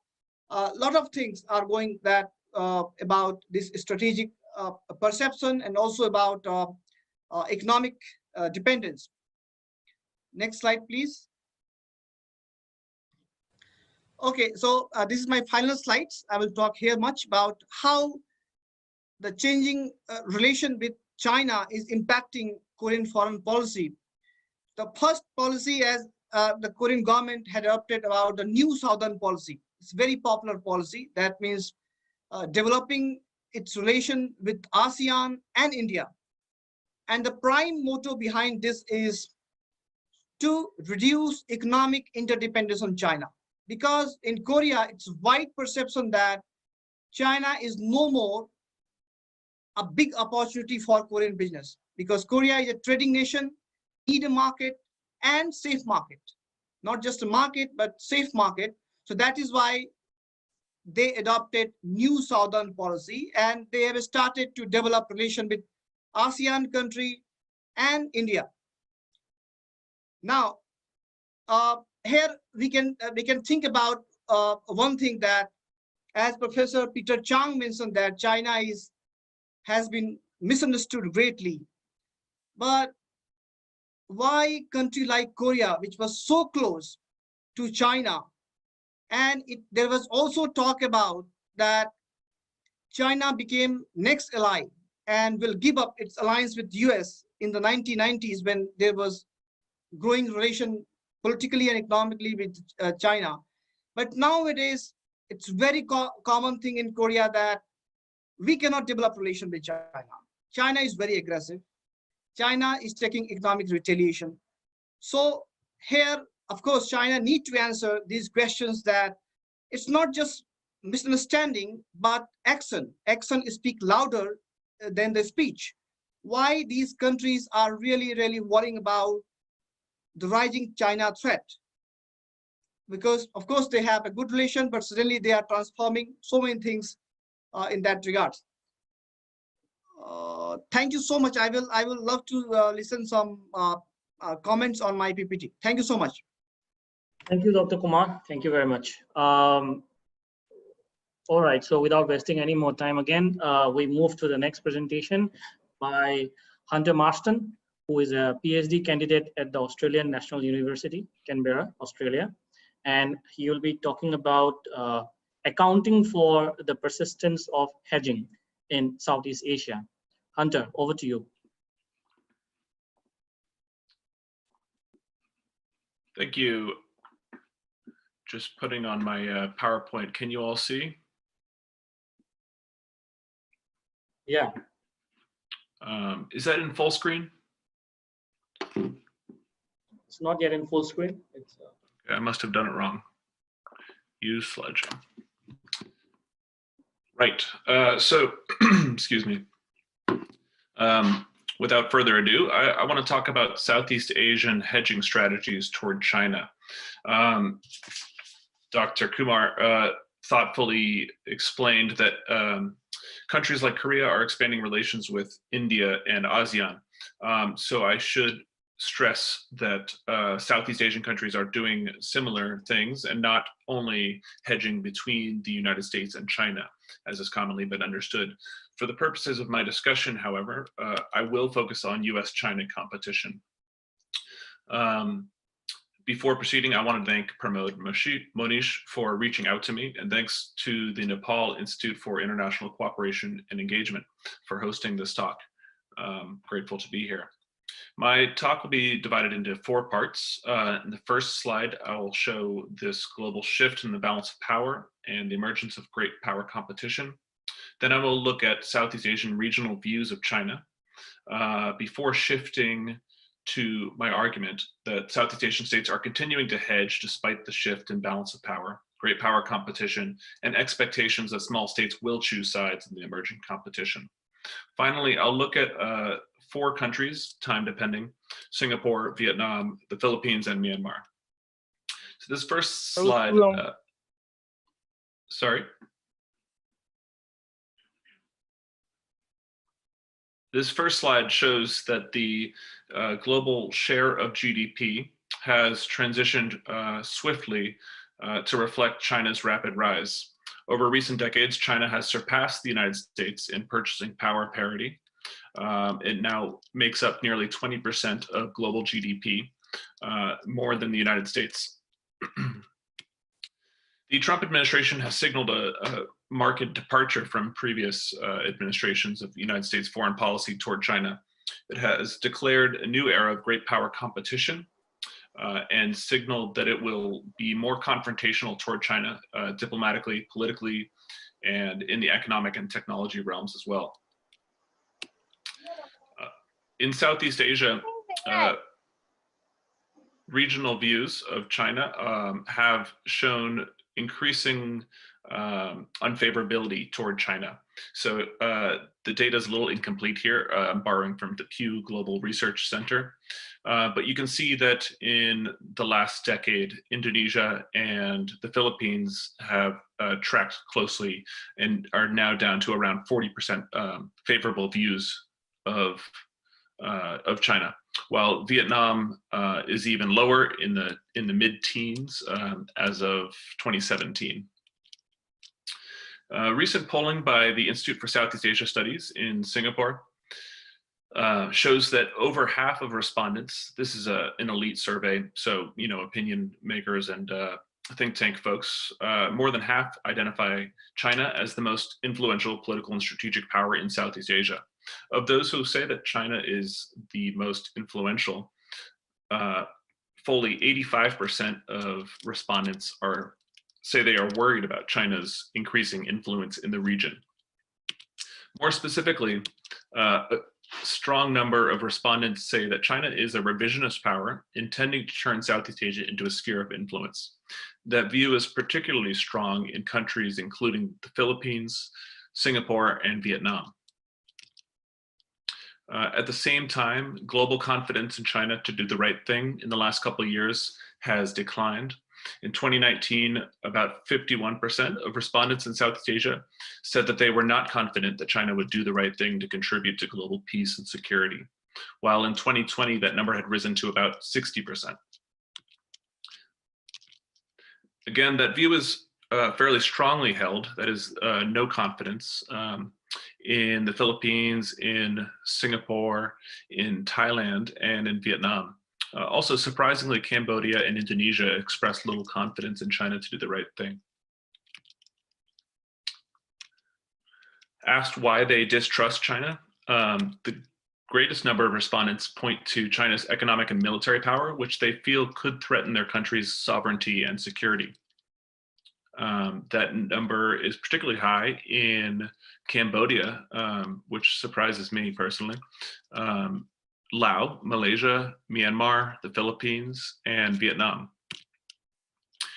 a lot of things are going that about this strategic perception, and also about economic dependence. Next slide, please. Okay, so this is my final slides. I will talk here much about how the changing relation with China is impacting Korean foreign policy. The first policy, as the Korean government had adopted, about the new Southern policy. It's a very popular policy. That means developing its relation with ASEAN and India. And the prime motto behind this is to reduce economic interdependence on China. Because in Korea, it's wide perception that China is no more a big opportunity for Korean business, because Korea is a trading nation, need a market and safe market, not just a market, but safe market. So that is why they adopted new Southern policy, and they have started to develop relation with ASEAN country, and India. Now, here we can think about one thing, that as Professor Peter Chang mentioned, that China has been misunderstood greatly. But why country like Korea, which was so close to China, and there was also talk about that China became next ally and will give up its alliance with US in the 1990s, when there was growing relation politically and economically with China. But nowadays, it's very common thing in Korea that we cannot develop relation with China. China is very aggressive. China is taking economic retaliation. So here, of course, China need to answer these questions, that it's not just misunderstanding, but action. Action speak louder than the speech. Why these countries are really, really worrying about the rising China threat? Because of course they have a good relation, but suddenly they are transforming so many things in that regard. Thank you so much. I will love to listen some comments on my PPT. Thank you so much. Thank you, Dr. Kumar. Thank you very much. All right, so without wasting any more time again, we move to the next presentation by Hunter Marston, who is a PhD candidate at the Australian National University, Canberra, Australia. And he will be talking about accounting for the persistence of hedging in Southeast Asia. Hunter, over to you. Thank you. Just putting on my PowerPoint. Can you all see? Yeah. Is that in full screen? It's not yet in full screen. It's, I must have done it wrong. Use slideshow. Right. So, excuse me. Without further ado, I want to talk about Southeast Asian hedging strategies toward China. Dr. Kumar thoughtfully explained that countries like Korea are expanding relations with India and ASEAN. So I should stress that Southeast Asian countries are doing similar things, and not only hedging between the United States and China, as has commonly been understood. For the purposes of my discussion, however, I will focus on US-China competition. Before proceeding, I want to thank Monish for reaching out to me, and thanks to the Nepal Institute for International Cooperation and Engagement for hosting this talk. Grateful to be here. My talk will be divided into 4 parts. In the first slide, I will show this global shift in the balance of power and the emergence of great power competition. Then I will look at Southeast Asian regional views of China before shifting to my argument that Southeast Asian states are continuing to hedge despite the shift in balance of power, great power competition, and expectations that small states will choose sides in the emerging competition. Finally, I'll look at 4 countries, time depending: Singapore, Vietnam, the Philippines, and Myanmar. So this first slide, sorry. This first slide shows that the global share of GDP has transitioned swiftly to reflect China's rapid rise. Over recent decades, China has surpassed the United States in purchasing power parity. It now makes up nearly 20% of global GDP, more than the United States. The Trump administration has signaled a marked departure from previous administrations of the United States foreign policy toward China. It has declared a new era of great power competition and signaled that it will be more confrontational toward China diplomatically, politically, and in the economic and technology realms as well. In Southeast Asia, regional views of China have shown increasing unfavorability toward China. So the data is a little incomplete here. I'm borrowing from the Pew Global Research Center. But you can see that in the last decade, Indonesia and the Philippines have tracked closely and are now down to around 40% favorable views of China, while Vietnam is even lower in the mid-teens as of 2017. Recent polling by the Institute for Southeast Asia Studies in Singapore shows that over half of respondents, this is an elite survey, so opinion makers and think tank folks, more than half identify China as the most influential political and strategic power in Southeast Asia. Of those who say that China is the most influential, fully 85% of respondents say they are worried about China's increasing influence in the region. More specifically, a strong number of respondents say that China is a revisionist power intending to turn Southeast Asia into a sphere of influence. That view is particularly strong in countries including the Philippines, Singapore, and Vietnam. At the same time, global confidence in China to do the right thing in the last couple of years has declined. In 2019, about 51% of respondents in Southeast Asia said that they were not confident that China would do the right thing to contribute to global peace and security, while in 2020, that number had risen to about 60%. Again, that view is fairly strongly held, that is no confidence in the Philippines, in Singapore, in Thailand, and in Vietnam. Also, surprisingly, Cambodia and Indonesia expressed little confidence in China to do the right thing. Asked why they distrust China, the greatest number of respondents point to China's economic and military power, which they feel could threaten their country's sovereignty and security. That number is particularly high in Cambodia, which surprises me personally. Laos, Malaysia, Myanmar, the Philippines, and Vietnam.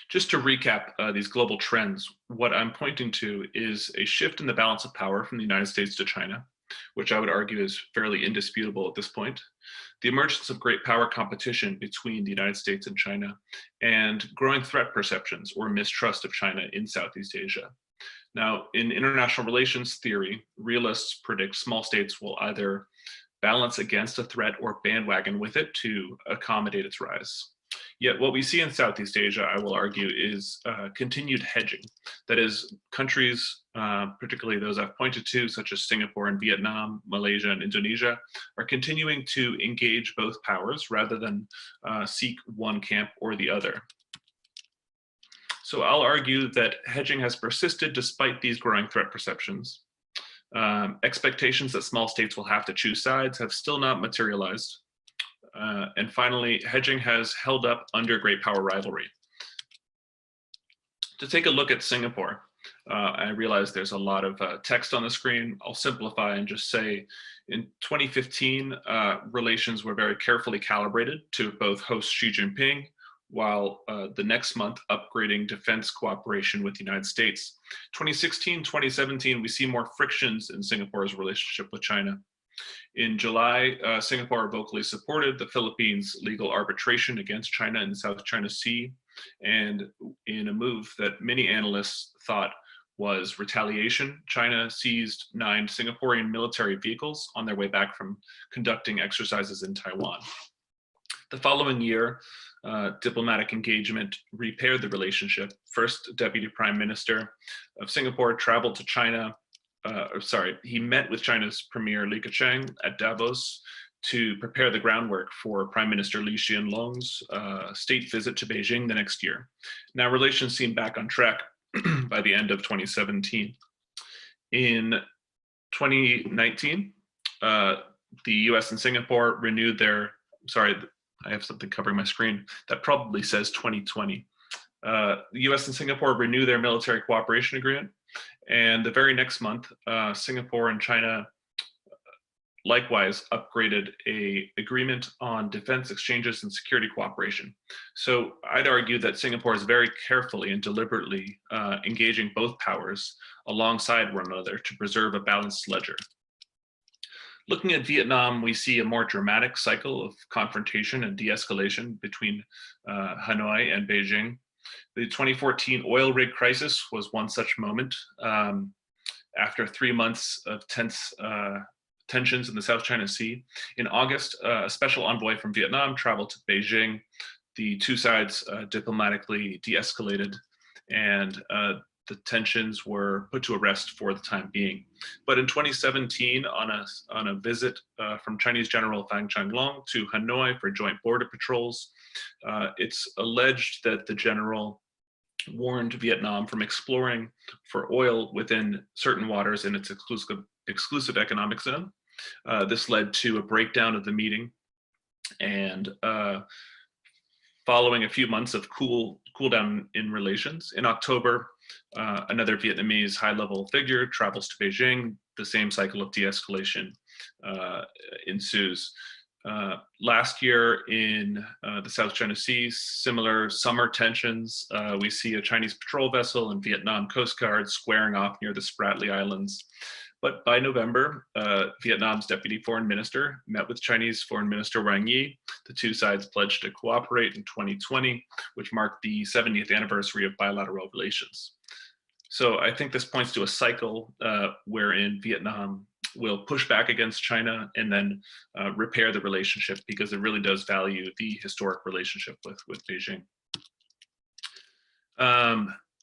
Just to recap these global trends, what I'm pointing to is a shift in the balance of power from the United States to China, which I would argue is fairly indisputable at this point. The emergence of great power competition between the United States and China, and growing threat perceptions or mistrust of China in Southeast Asia. Now, in international relations theory, realists predict small states will either balance against a threat or bandwagon with it to accommodate its rise. Yet what we see in Southeast Asia, I will argue, is continued hedging. That is, countries, particularly those I've pointed to, such as Singapore and Vietnam, Malaysia and Indonesia, are continuing to engage both powers rather than seek one camp or the other. So I'll argue that hedging has persisted despite these growing threat perceptions. Expectations that small states will have to choose sides have still not materialized. And finally, hedging has held up under great power rivalry. To take a look at Singapore, I realize there's a lot of text on the screen. I'll simplify and just say, in 2015, relations were very carefully calibrated to both host Xi Jinping, while the next month upgrading defense cooperation with the United States. 2016, 2017, we see more frictions in Singapore's relationship with China. In July, Singapore vocally supported the Philippines' legal arbitration against China in the South China Sea, and in a move that many analysts thought was retaliation, China seized 9 Singaporean military vehicles on their way back from conducting exercises in Taiwan. The following year, diplomatic engagement repaired the relationship. First, Deputy Prime Minister of Singapore traveled to China. He met with China's Premier Li Keqiang at Davos to prepare the groundwork for Prime Minister Li Hsien-loong's state visit to Beijing the next year. Now relations seem back on track by the end of 2017. In 2019, the US and Singapore renewed their, sorry, I have something covering my screen that probably says 2020. The US and Singapore renew their military cooperation agreement. And the very next month, Singapore and China likewise upgraded an agreement on defense exchanges and security cooperation. So I'd argue that Singapore is very carefully and deliberately engaging both powers alongside one another to preserve a balanced ledger. Looking at Vietnam, we see a more dramatic cycle of confrontation and de-escalation between Hanoi and Beijing. The 2014 oil rig crisis was one such moment. After 3 months of tense tensions in the South China Sea. In August, a special envoy from Vietnam traveled to Beijing. The two sides diplomatically de-escalated, and the tensions were put to rest for the time being. But in 2017, on a visit from Chinese General Fang Changlong to Hanoi for joint border patrols, it's alleged that the general warned Vietnam from exploring for oil within certain waters in its exclusive economic zone. This led to a breakdown of the meeting, and following a few months of cool down in relations, in October, another Vietnamese high-level figure travels to Beijing. The same cycle of de-escalation ensues. Last year in the South China Sea, similar summer tensions. We see a Chinese patrol vessel and Vietnam Coast Guard squaring off near the Spratly Islands. But by November, Vietnam's deputy foreign minister met with Chinese Foreign Minister Wang Yi. The two sides pledged to cooperate in 2020, which marked the 70th anniversary of bilateral relations. So I think this points to a cycle wherein Vietnam will push back against China and then repair the relationship, because it really does value the historic relationship with Beijing.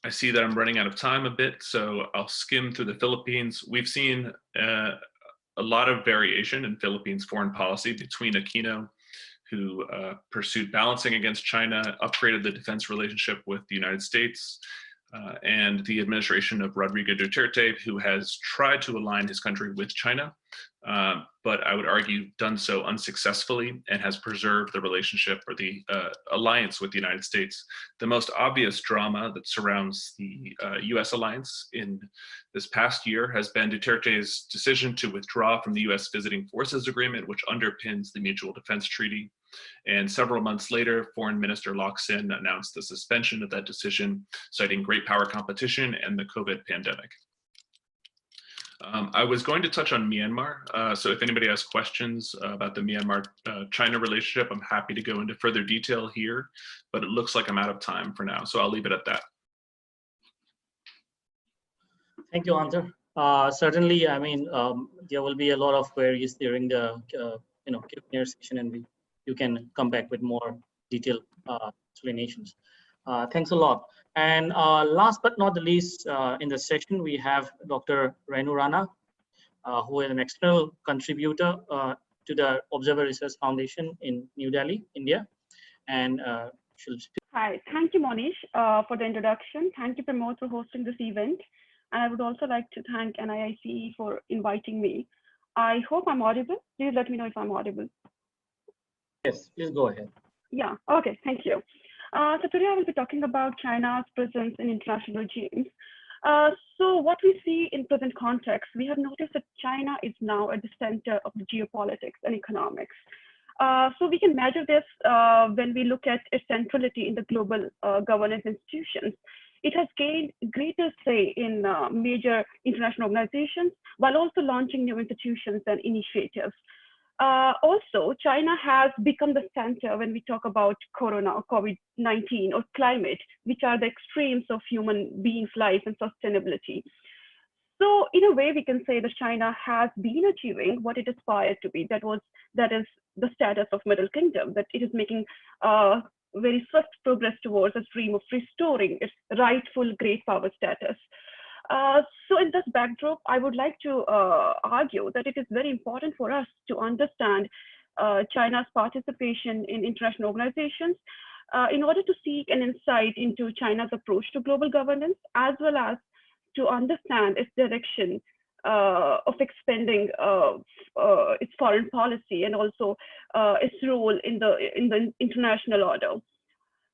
I see that I'm running out of time a bit, so I'll skim through the Philippines. We've seen a lot of variation in Philippines foreign policy between Aquino, who pursued balancing against China, upgraded the defense relationship with the United States, and the administration of Rodrigo Duterte, who has tried to align his country with China, but I would argue done so unsuccessfully, and has preserved the relationship or the alliance with the United States. The most obvious drama that surrounds the US alliance in this past year has been Duterte's decision to withdraw from the US Visiting Forces Agreement, which underpins the Mutual Defense Treaty. And several months later, Foreign Minister Locsin announced the suspension of that decision, citing great power competition and the COVID pandemic. I was going to touch on Myanmar, so if anybody has questions about the Myanmar-China relationship, I'm happy to go into further detail here, but it looks like I'm out of time for now, so I'll leave it at that. Thank you, Hunter. Certainly, I mean, there will be a lot of queries during the Q&A session, and you can come back with more detailed explanations. Thanks a lot. And last but not the least, in the session, we have Dr. Renu Rana, who is an external contributor to the Observer Research Foundation in New Delhi, India. And she'll speak. Hi, thank you, Monish, for the introduction. Thank you, Pramod, for hosting this event. And I would also like to thank NIICE for inviting me. I hope I'm audible. Please let me know if I'm audible. Yes, please go ahead. Yeah, okay, thank you. So today I will be talking about China's presence in international regimes. So what we see in present context, we have noticed that China is now at the center of the geopolitics and economics. So we can measure this when we look at its centrality in the global governance institutions. It has gained greater say in major international organizations, while also launching new institutions and initiatives. Also, China has become the center when we talk about Corona or COVID-19 or climate, which are the extremes of human beings' life and sustainability. So in a way, we can say that China has been achieving what it aspired to be. That is the status of Middle Kingdom, that it is making very swift progress towards a dream of restoring its rightful great power status. So in this backdrop, I would like to argue that it is very important for us to understand China's participation in international organizations in order to seek an insight into China's approach to global governance, as well as to understand its direction of expanding its foreign policy, and also its role in the international order.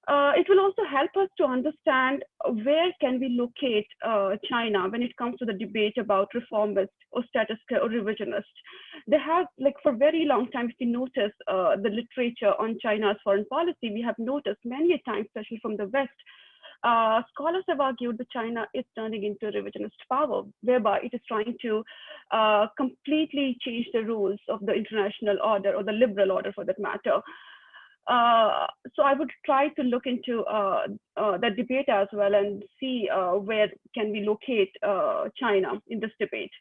It will also help us to understand where can we locate China when it comes to the debate about reformist or status quo or revisionist. They have, like, for a very long time, if you notice the literature on China's foreign policy, we have noticed many a time, especially from the West, scholars have argued that China is turning into revisionist power, whereby it is trying to completely change the rules of the international order, or the liberal order for that matter. So I would try to look into that debate as well, and see where can we locate China in this debate.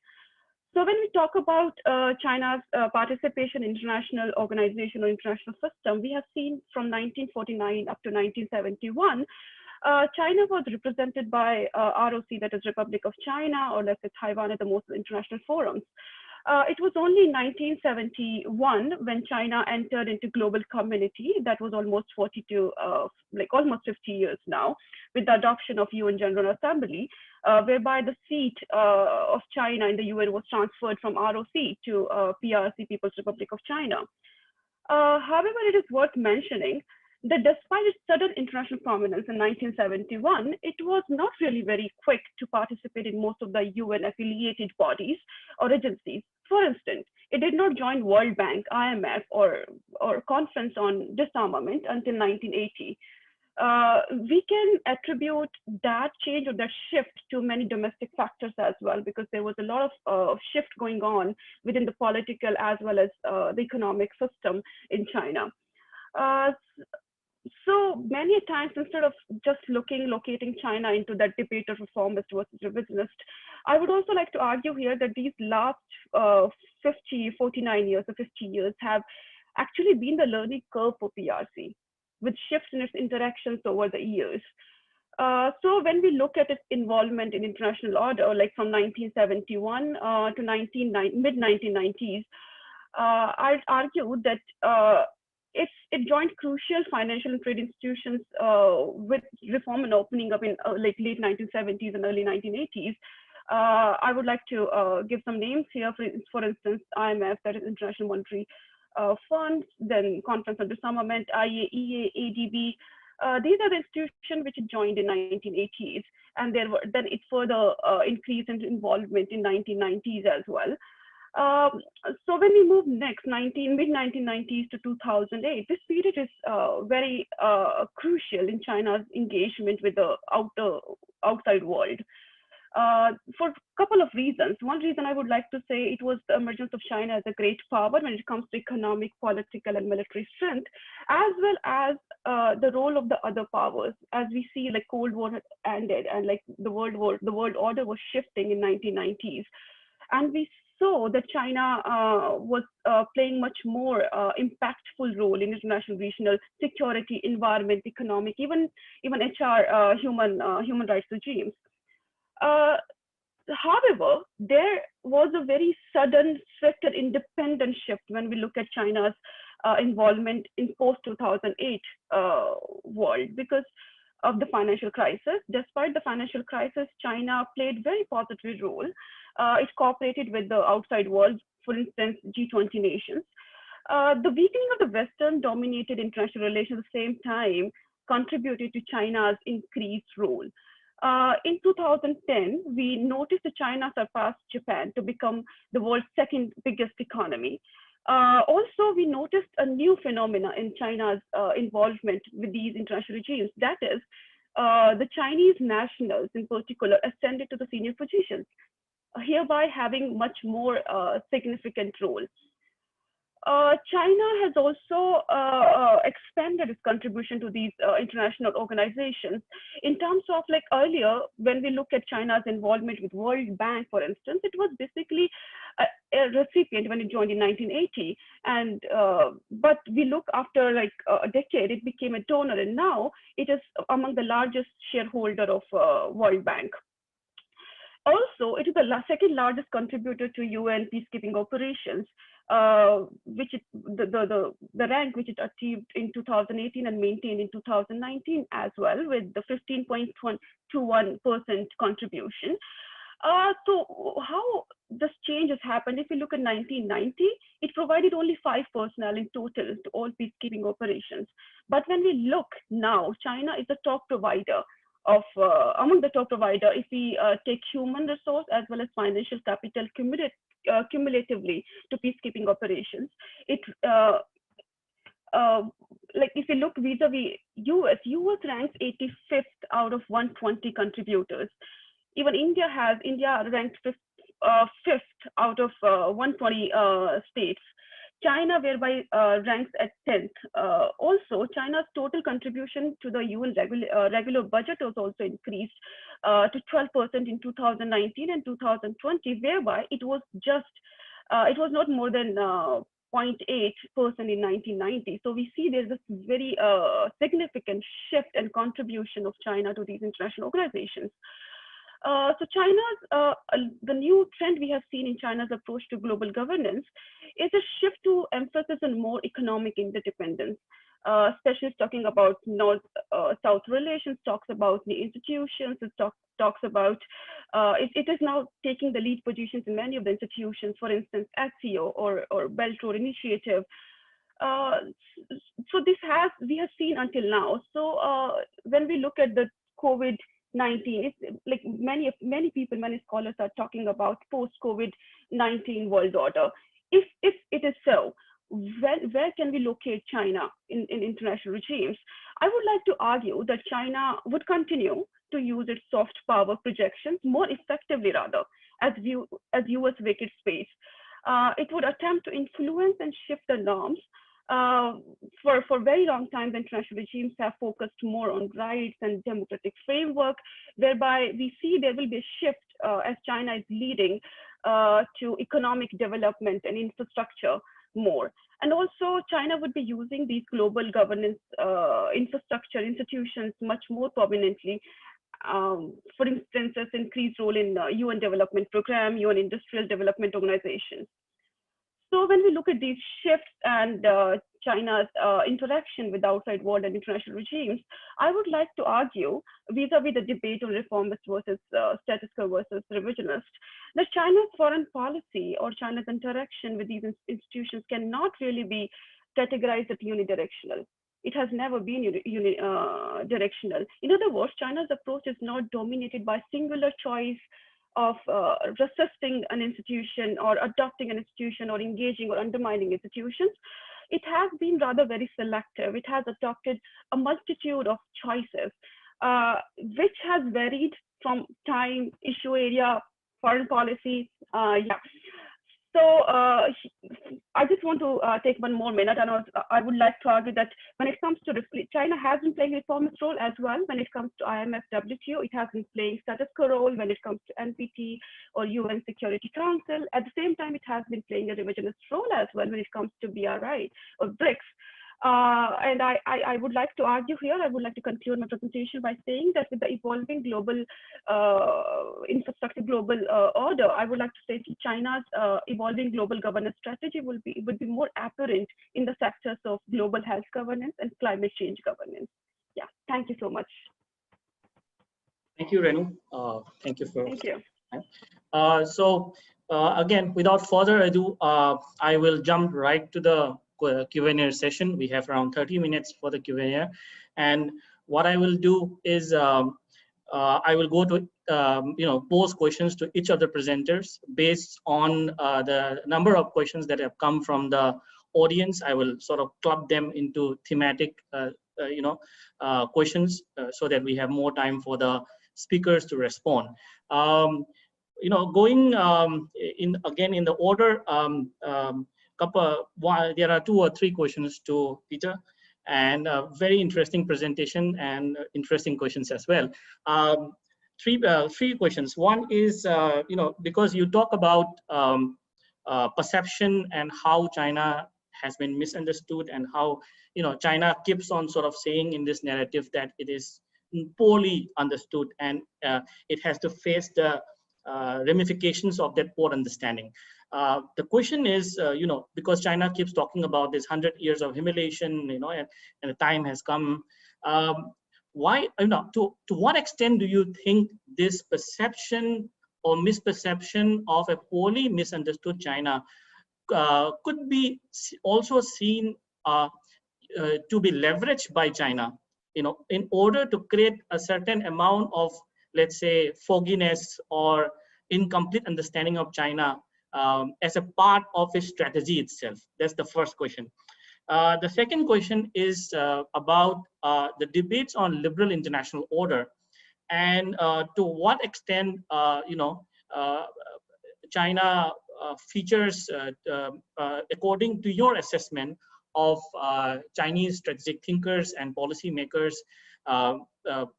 So when we talk about China's participation in international organization or international system, we have seen from 1949 up to 1971, China was represented by ROC, that is Republic of China, or let's say Taiwan at the most international forums. It was only in 1971 when China entered into global community. That was almost 42, like almost 50 years now, with the adoption of UN General Assembly, whereby the seat of China in the UN was transferred from ROC to PRC, People's Republic of China. However, it is worth mentioning that despite its sudden international prominence in 1971, it was not really very quick to participate in most of the UN affiliated bodies or agencies. For instance, it did not join World Bank, IMF, or Conference on Disarmament until 1980. We can attribute that change or that shift to many domestic factors as well, because there was a lot of shift going on within the political as well as the economic system in China. So many times, instead of just locating China into that debate of reformist versus revisionist, I would also like to argue here that these last 49 years or 50 years have actually been the learning curve for PRC, with shifts in its interactions over the years. So when we look at its involvement in international order, like from 1971 to mid-1990s, I'd argue that it joined crucial financial and trade institutions with reform and opening up in like late 1970s and early 1980s. I would like to give some names here. For instance, IMF, that is International Monetary Fund, then Conference on Disarmament, IAEA, ADB. These are the institutions which it joined in 1980s, and then it further increased in involvement in 1990s as well. So when we move next, mid-1990s to 2008, this period is very crucial in China's engagement with the outside world. For a couple of reasons. One reason I would like to say it was the emergence of China as a great power when it comes to economic, political, and military strength, as well as the role of the other powers. As we see, like Cold War had ended, and like the world order was shifting in 1990s, and we saw that China was playing much more impactful role in international regional security, environment, economic, even HR, human rights regimes. However, there was a very sudden, swift and independent shift when we look at China's involvement in post-2008 world because of the financial crisis. Despite the financial crisis, China played very positive role. It cooperated with the outside world, for instance, G20 nations. The weakening of the Western dominated international relations at the same time contributed to China's increased role. In 2010, we noticed that China surpassed Japan to become the world's second biggest economy. Also, we noticed a new phenomena in China's involvement with these international regimes. That is, the Chinese nationals in particular ascended to the senior positions, hereby having much more significant role. China has also expanded its contribution to these international organizations in terms of, like earlier, when we look at China's involvement with World Bank, for instance, it was basically a recipient when it joined in 1980. And but we look after like a decade, it became a donor, and now it is among the largest shareholder of World Bank. Also, it is the second largest contributor to UN peacekeeping operations, which the rank which it achieved in 2018 and maintained in 2019 as well, with the 15.21% contribution. So how this change has happened? If you look at 1990, it provided only 5 personnel in total to all peacekeeping operations. But when we look now, China is the top provider of among the top provider if we take human resource as well as financial capital cumulatively to peacekeeping operations. It like if you look vis-a-vis US ranks 85th out of 120 contributors. Even India ranked 5th out of 120 states. China whereby ranks at 10th. Also, China's total contribution to the UN regular budget was also increased to 12% in 2019 and 2020, whereby it was not more than 0.8% in 1990. So we see there's a very significant shift and contribution of China to these international organizations. So the new trend we have seen in China's approach to global governance is a shift to emphasis on more economic interdependence. Especially talking about North-South relations, talks about the institutions, it talks about, it is now taking the lead positions in many of the institutions, for instance, ASEO or Belt Road Initiative. So we have seen until now. So when we look at the COVID-19, it's like many people, many scholars are talking about post-COVID-19 world order. If it is so, where can we locate China in international regimes? I would like to argue that China would continue to use its soft power projections more effectively, rather, as US vacant space. It would attempt to influence and shift the norms. For very long time, the international regimes have focused more on rights and democratic framework, whereby we see there will be a shift as China is leading to economic development and infrastructure more. And also China would be using these global governance infrastructure institutions much more prominently. For instance, as increased role in UN Development Program, UN Industrial Development Organization. So when we look at these shifts and China's interaction with outside world and international regimes, I would like to argue, vis-a-vis the debate on reformist versus status quo versus revisionist, that China's foreign policy or China's interaction with these institutions cannot really be categorized as unidirectional. It has never been unidirectional. In other words, China's approach is not dominated by singular choice of resisting an institution or adopting an institution or engaging or undermining institutions. It has been rather very selective. It has adopted a multitude of choices, which has varied from time, issue area, foreign policy. So I just want to take one more minute, and I would like to argue that when it comes to China has been playing a reformist role as well. When it comes to IMF, WTO, it has been playing status quo role. When it comes to NPT or UN Security Council, at the same time, it has been playing a revisionist role as well when it comes to BRI or BRICS. And I would like to argue here, I would like to conclude my presentation by saying that with the evolving global infrastructure, global order, I would like to say that China's evolving global governance strategy would be more apparent in the sectors of global health governance and climate change governance. Yeah, thank you so much. Thank you, Renu. Thank you for. Thank you. Again, without further ado, I will jump right to the Q&A session. We have around 30 minutes for the Q&A, and what I will do is I will go to pose questions to each of the presenters based on the number of questions that have come from the audience. I will sort of club them into thematic questions so that we have more time for the speakers to respond. Going in the order, there are 2 or 3 questions to Peter, and a very interesting presentation and interesting questions as well. Three questions. One is, because you talk about perception and how China has been misunderstood, and how China keeps on sort of saying in this narrative that it is poorly understood, and it has to face the ramifications of that poor understanding. The question is, because China keeps talking about this 100 years of humiliation, and the time has come. Why, to what extent do you think this perception or misperception of a poorly misunderstood China could be also seen to be leveraged by China, in order to create a certain amount of, let's say, fogginess or incomplete understanding of China as a part of its strategy itself? That's the first question. The second question is about the debates on liberal international order, and to what extent China features according to your assessment of Chinese strategic thinkers and policymakers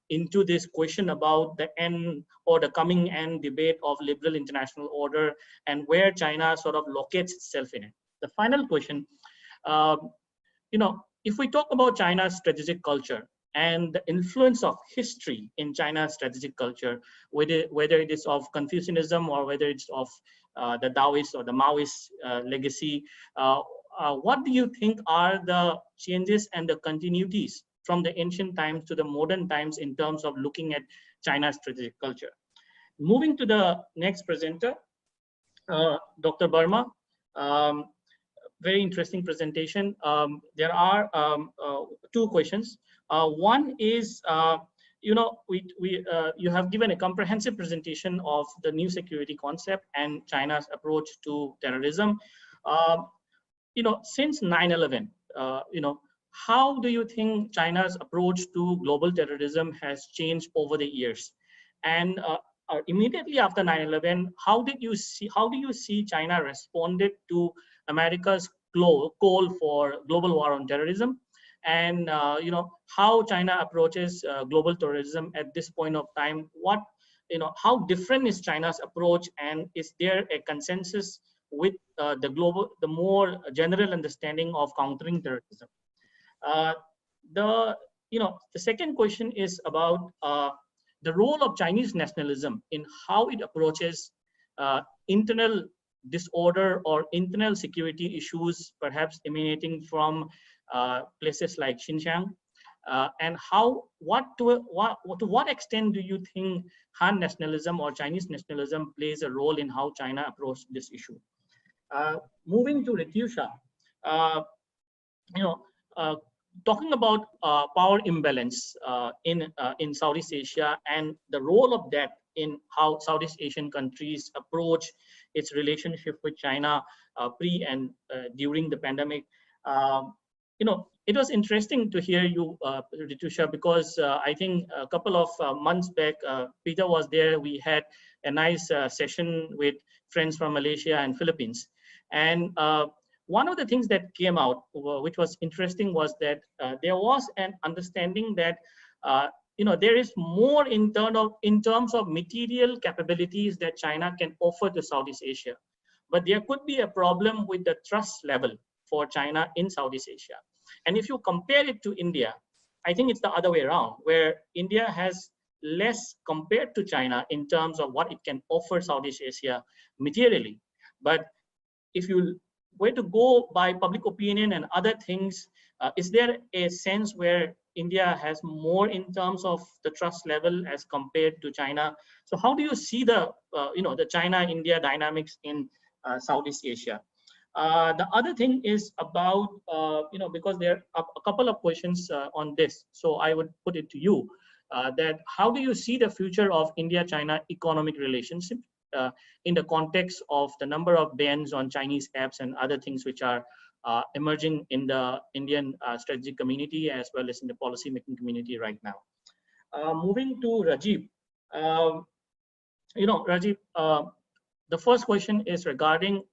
into this question about the end or the coming end debate of liberal international order and where China sort of locates itself in it. The final question, if we talk about China's strategic culture and the influence of history in China's strategic culture, whether it is of Confucianism or whether it's of the Taoist or the Maoist legacy, what do you think are the changes and the continuities from the ancient times to the modern times in terms of looking at China's strategic culture? Moving to the next presenter, Dr. Verma. Very interesting presentation. There are two questions. One is, you have given a comprehensive presentation of the new security concept and China's approach to terrorism. Since 9/11, how do you think China's approach to global terrorism has changed over the years? And immediately after 9/11, how do you see China responded to America's call for global war on terrorism? And how China approaches global terrorism at this point of time? How different is China's approach, and is there a consensus with the more general understanding of countering terrorism? The second question is about the role of Chinese nationalism in how it approaches internal disorder or internal security issues, perhaps emanating from places like Xinjiang, and to what extent do you think Han nationalism or Chinese nationalism plays a role in how China approached this issue? Moving to Rityusha, talking about power imbalance in Southeast Asia and the role of that in how Southeast Asian countries approach its relationship with China pre and during the pandemic. It was interesting to hear you, Rityusha, because I think a couple of months back, Peter was there. We had a nice session with friends from Malaysia and Philippines. And one of the things that came out, which was interesting, was that there was an understanding that there is more in terms of material capabilities that China can offer to Southeast Asia, but there could be a problem with the trust level for China in Southeast Asia. And if you compare it to India, I think it's the other way around, where India has less compared to China in terms of what it can offer Southeast Asia materially. But if you were to go by public opinion and other things, is there a sense where India has more in terms of the trust level as compared to China? So how do you see the China-India dynamics in Southeast Asia? The other thing is about, because there are a couple of questions on this, so I would put it to you, that how do you see the future of India-China economic relationship in the context of the number of bans on Chinese apps and other things which are emerging in the Indian strategic community as well as in the policy-making community right now? Moving to Rajiv. Rajiv, the first question is regarding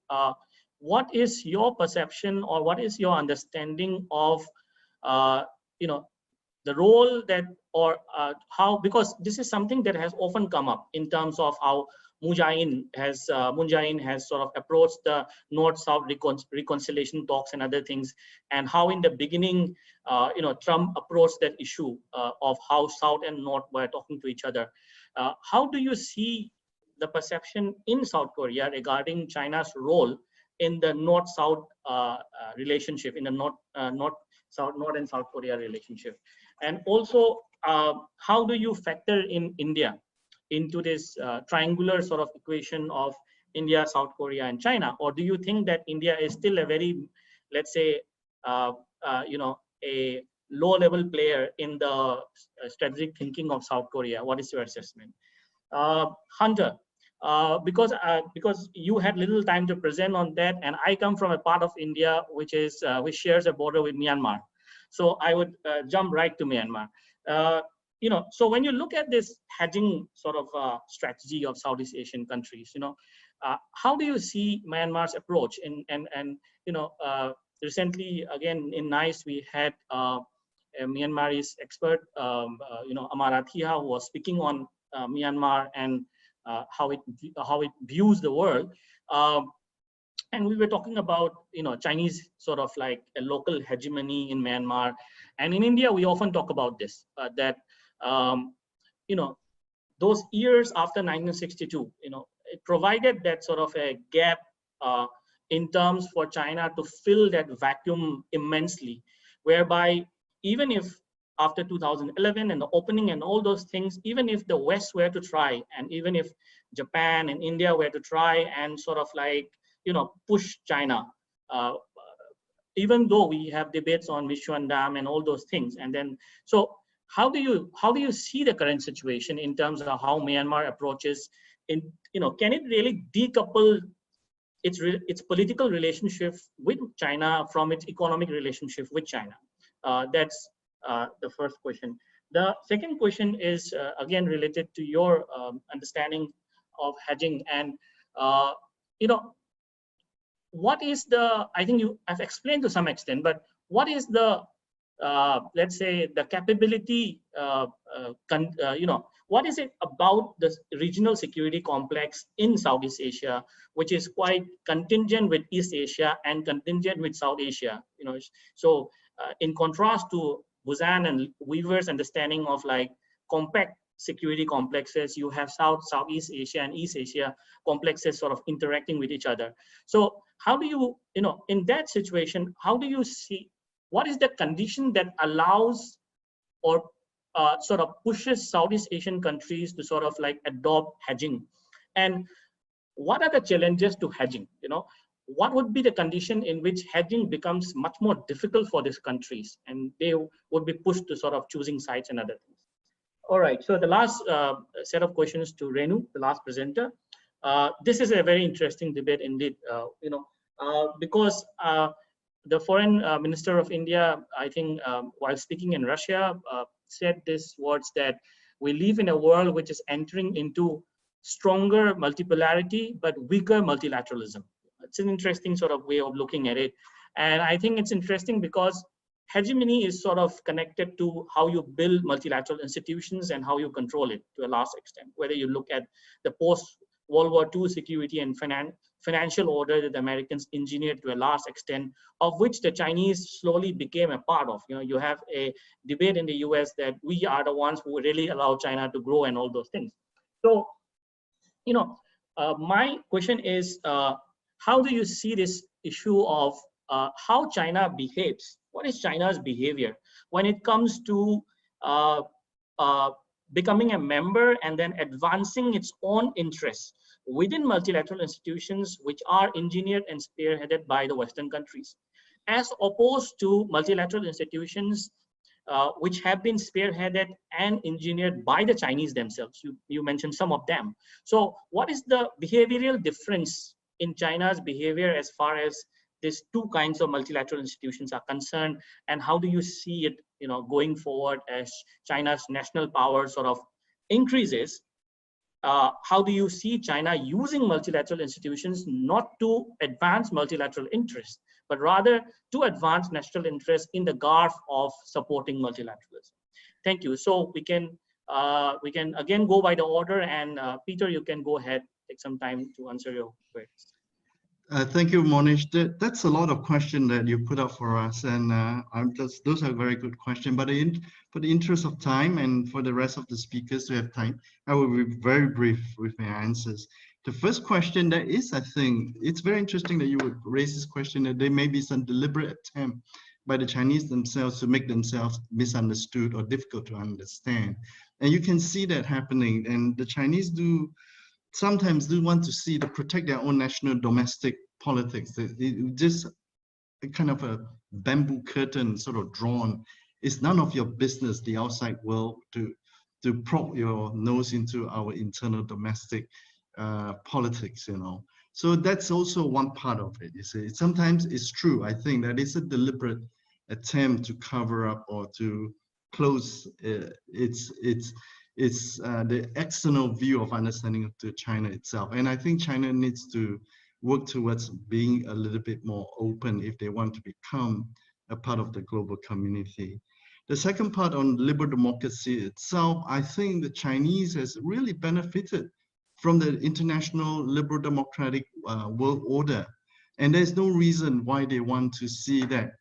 what is your perception or what is your understanding of the role that, or how, because this is something that has often come up in terms of how Moon Jae-in has sort of approached the North-South reconciliation talks and other things, and how in the beginning, Trump approached that issue of how South and North were talking to each other. How do you see the perception in South Korea regarding China's role in the North-South relationship, in the North and South Korea relationship? And also, how do you factor in India into this triangular sort of equation of India, South Korea, and China? Or do you think that India is still a very, let's say, a low-level player in the strategic thinking of South Korea? What is your assessment? Hunter, because you had little time to present on that, and I come from a part of India which shares a border with Myanmar, so I would jump right to Myanmar. So when you look at this hedging sort of strategy of Southeast Asian countries, how do you see Myanmar's approach? And recently, again, in NIICE, we had a Myanmarese expert, Amarathia, who was speaking on Myanmar and how it views the world. And we were talking about, Chinese sort of like a local hegemony in Myanmar. And in India, we often talk about this, that, those years after 1962, it provided that sort of a gap in terms for China to fill that vacuum immensely, whereby even if after 2011 and the opening and all those things, even if the West were to try, and even if Japan and India were to try and sort of like, push China, even though we have debates on Vishwan Dam and all those things. And then, so how do you see the current situation in terms of how Myanmar approaches in, can it really decouple its political relationship with China from its economic relationship with China? That's the first question. The second question is again related to your understanding of hedging, and what is the, I think I've explained to some extent, but what is the let's say the capability, what is it about the regional security complex in Southeast Asia, which is quite contingent with East Asia and contingent with South Asia? So in contrast to Busan and Weaver's understanding of like compact security complexes, you have Southeast Asia and East Asia complexes sort of interacting with each other. So how do you, in that situation, how do you see, what is the condition that allows or sort of pushes Southeast Asian countries to sort of like adopt hedging? And what are the challenges to hedging? What would be the condition in which hedging becomes much more difficult for these countries and they would be pushed to sort of choosing sides and other things? All right, so the last set of questions to Renu, the last presenter. This is a very interesting debate indeed, because the foreign minister of India, I think, while speaking in Russia, said these words that we live in a world which is entering into stronger multipolarity, but weaker multilateralism. It's an interesting sort of way of looking at it. And I think it's interesting because hegemony is sort of connected to how you build multilateral institutions and how you control it to a large extent, whether you look at the post-World War II security and financial order that the Americans engineered to a large extent, of which the Chinese slowly became a part of. You have a debate in the US that we are the ones who really allow China to grow and all those things. So, my question is, how do you see this issue of how China behaves? What is China's behavior when it comes to becoming a member and then advancing its own interests within multilateral institutions which are engineered and spearheaded by the Western countries, as opposed to multilateral institutions which have been spearheaded and engineered by the Chinese themselves? You mentioned some of them. So what is the behavioral difference in China's behavior as far as these two kinds of multilateral institutions are concerned, and how do you see it, going forward as China's national power sort of increases? How do you see China using multilateral institutions not to advance multilateral interests, but rather to advance national interests in the garb of supporting multilateralism? Thank you. So we can again go by the order, and Peter, you can go ahead, take some time to answer your queries. Thank you, Monish. That's a lot of questions that you put up for us, and those are very good questions. But for the interest of time and for the rest of the speakers to have time, I will be very brief with my answers. The first question that is, I think, it's very interesting that you would raise this question, that there may be some deliberate attempt by the Chinese themselves to make themselves misunderstood or difficult to understand. And you can see that happening, and the Chinese sometimes do want to protect their own national domestic politics. Just a kind of a bamboo curtain sort of drawn. It's none of your business, the outside world, to prop your nose into our internal domestic politics, So that's also one part of it. You see, sometimes it's true. I think that it's a deliberate attempt to cover up or to close its It's the external view of understanding of China itself. And I think China needs to work towards being a little bit more open if they want to become a part of the global community. The second part on liberal democracy itself, I think the Chinese has really benefited from the international liberal democratic world order. And there's no reason why they want to see that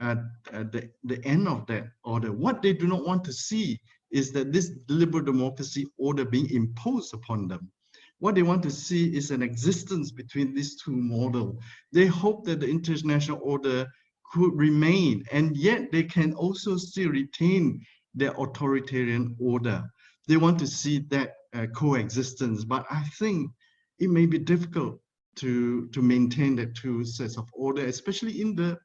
at the end of that order. What they do not want to see is that this liberal democracy order being imposed upon them. What they want to see is an existence between these two models. They hope that the international order could remain, and yet they can also still retain their authoritarian order. They want to see that coexistence, but I think it may be difficult to maintain that two sets of order, especially in the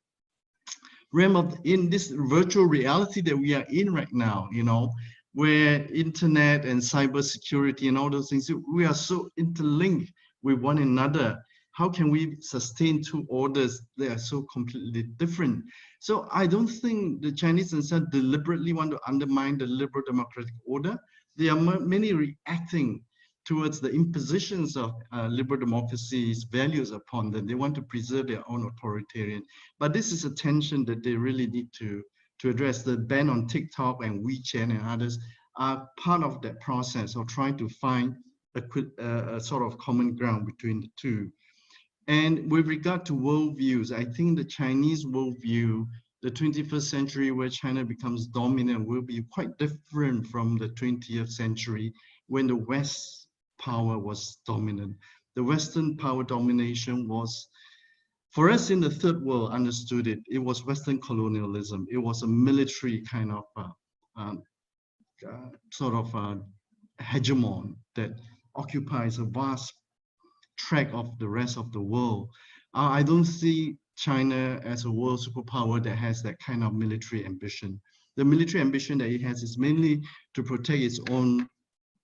realm of in this virtual reality that we are in right now, you know, where internet and cyber security and all those things, we are so interlinked with one another. How can we sustain two orders that are so completely different? So I don't think the Chinese themselves deliberately want to undermine the liberal democratic order. There are many reacting towards the impositions of liberal democracy's values upon them. They want to preserve their own authoritarian. But this is a tension that they really need to address. The ban on TikTok and WeChat and others are part of that process of trying to find a sort of common ground between the two. And with regard to worldviews, I think the Chinese worldview, the 21st century where China becomes dominant, will be quite different from the 20th century when the West power was dominant. The Western power domination was, for us in the third world, understood it, it was Western colonialism. It was a military kind of hegemon that occupies a vast track of the rest of the world. I don't see China as a world superpower that has that kind of military ambition. The military ambition that it has is mainly to protect its own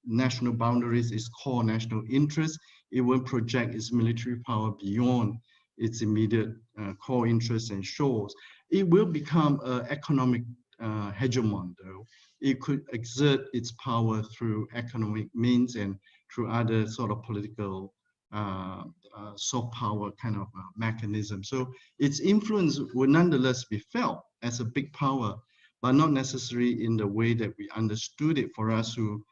national boundaries, its core national interests. It will project its military power beyond its immediate core interests and shores. It will become an economic hegemon, though. It could exert its power through economic means and through other sort of political soft power kind of mechanism. So its influence will nonetheless be felt as a big power, but not necessarily in the way that we understood it for us who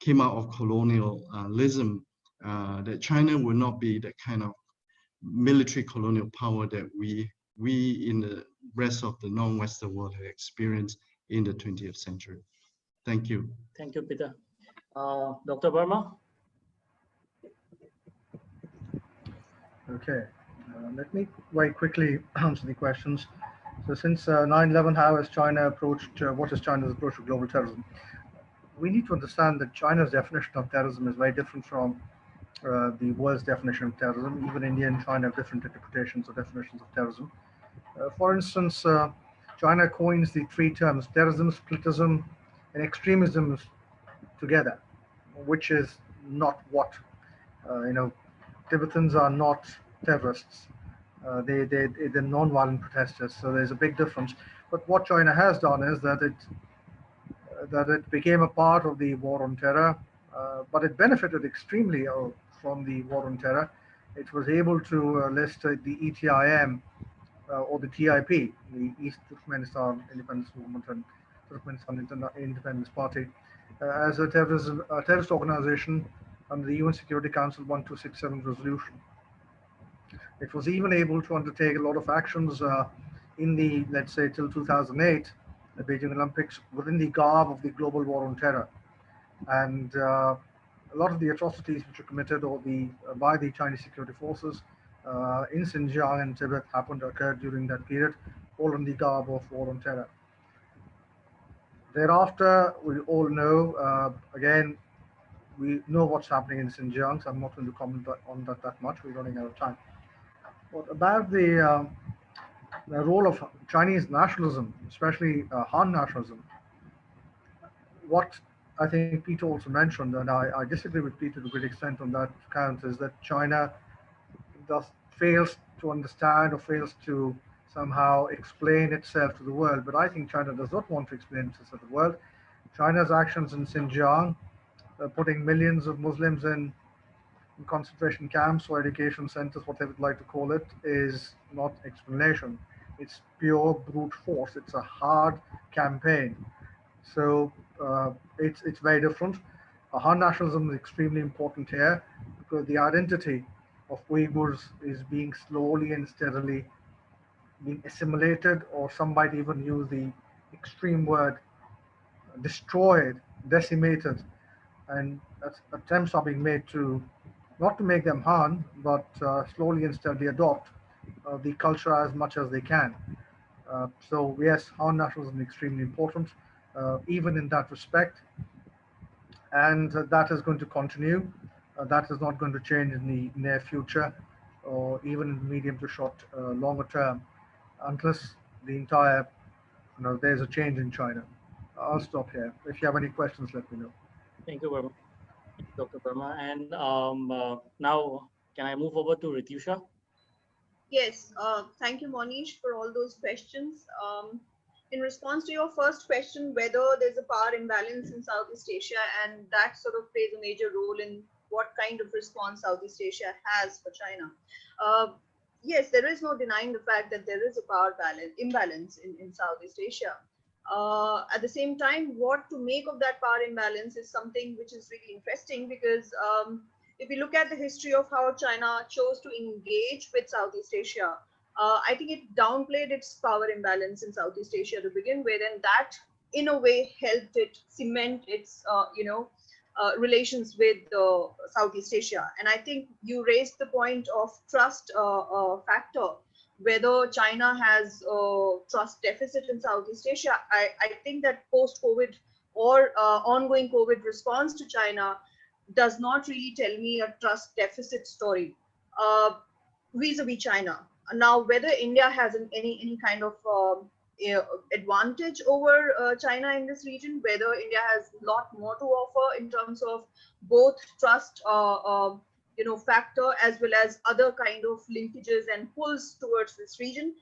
came out of colonialism, that China will not be that kind of military colonial power that we in the rest of the non-Western world have experienced in the 20th century. Thank you. Thank you, Peter. Dr. Verma? Okay, let me very quickly answer the questions. So since 9/11, how has China approached, what is China's approach to global terrorism? We need to understand that China's definition of terrorism is very different from the world's definition of terrorism. Even India and China have different interpretations or definitions of terrorism. For instance, China coins the three terms terrorism, splitism, and extremism together, which is not what, Tibetans are not terrorists. They're non-violent protesters, so there's a big difference. But what China has done is that it became a part of the war on terror, but it benefited extremely from the war on terror. It was able to list the ETIM or the TIP, the East Turkmenistan Independence Movement and Turkmenistan Independence Party, as a terrorist organization under the UN Security Council 1267 resolution. It was even able to undertake a lot of actions in the, let's say, till 2008, the Beijing Olympics, within the garb of the global war on terror. And a lot of the atrocities which were committed by the Chinese security forces in Xinjiang and Tibet occurred during that period, all in the garb of war on terror. Thereafter, we all know, again, we know what's happening in Xinjiang, so I'm not going to comment on that much. We're running out of time. But about the role of Chinese nationalism, especially Han nationalism, what I think Peter also mentioned, and I disagree with Peter to a great extent on that count, is that China fails to understand or fails to somehow explain itself to the world. But I think China does not want to explain itself to the world. China's actions in Xinjiang putting millions of Muslims in concentration camps or education centers, whatever you'd like to call it, is not explanation. It's pure brute force. It's a hard campaign. So it's very different. Han nationalism is extremely important here because the identity of Uyghurs is being slowly and steadily being assimilated, or some might even use the extreme word destroyed, decimated, and attempts are being made to not to make them Han, but slowly and steadily adopt the culture as much as they can. So yes, Han nationalism is extremely important, even in that respect, and that is going to continue. That is not going to change in the near future, or even in the medium to short, longer term, unless the entire, there's a change in China. I'll stop here. If you have any questions, let me know. Thank you, Verma. Dr. Verma. And now, can I move over to Rityusha? Yes, thank you, Monish, for all those questions. In response to your first question, whether there's a power imbalance in Southeast Asia, and that sort of plays a major role in what kind of response Southeast Asia has for China. Yes, there is no denying the fact that there is a power imbalance in Southeast Asia. At the same time, what to make of that power imbalance is something which is really interesting, because if we look at the history of how China chose to engage with Southeast Asia, I think it downplayed its power imbalance in Southeast Asia to begin with, and that in a way helped it cement its relations with Southeast Asia. And I think you raised the point of trust factor, whether China has trust deficit in Southeast Asia. I think that post-COVID or ongoing COVID response to China does not really tell me a trust deficit story vis-a-vis China. Now, whether India has any kind of advantage over China in this region, whether India has a lot more to offer in terms of both trust factor as well as other kind of linkages and pulls towards this region,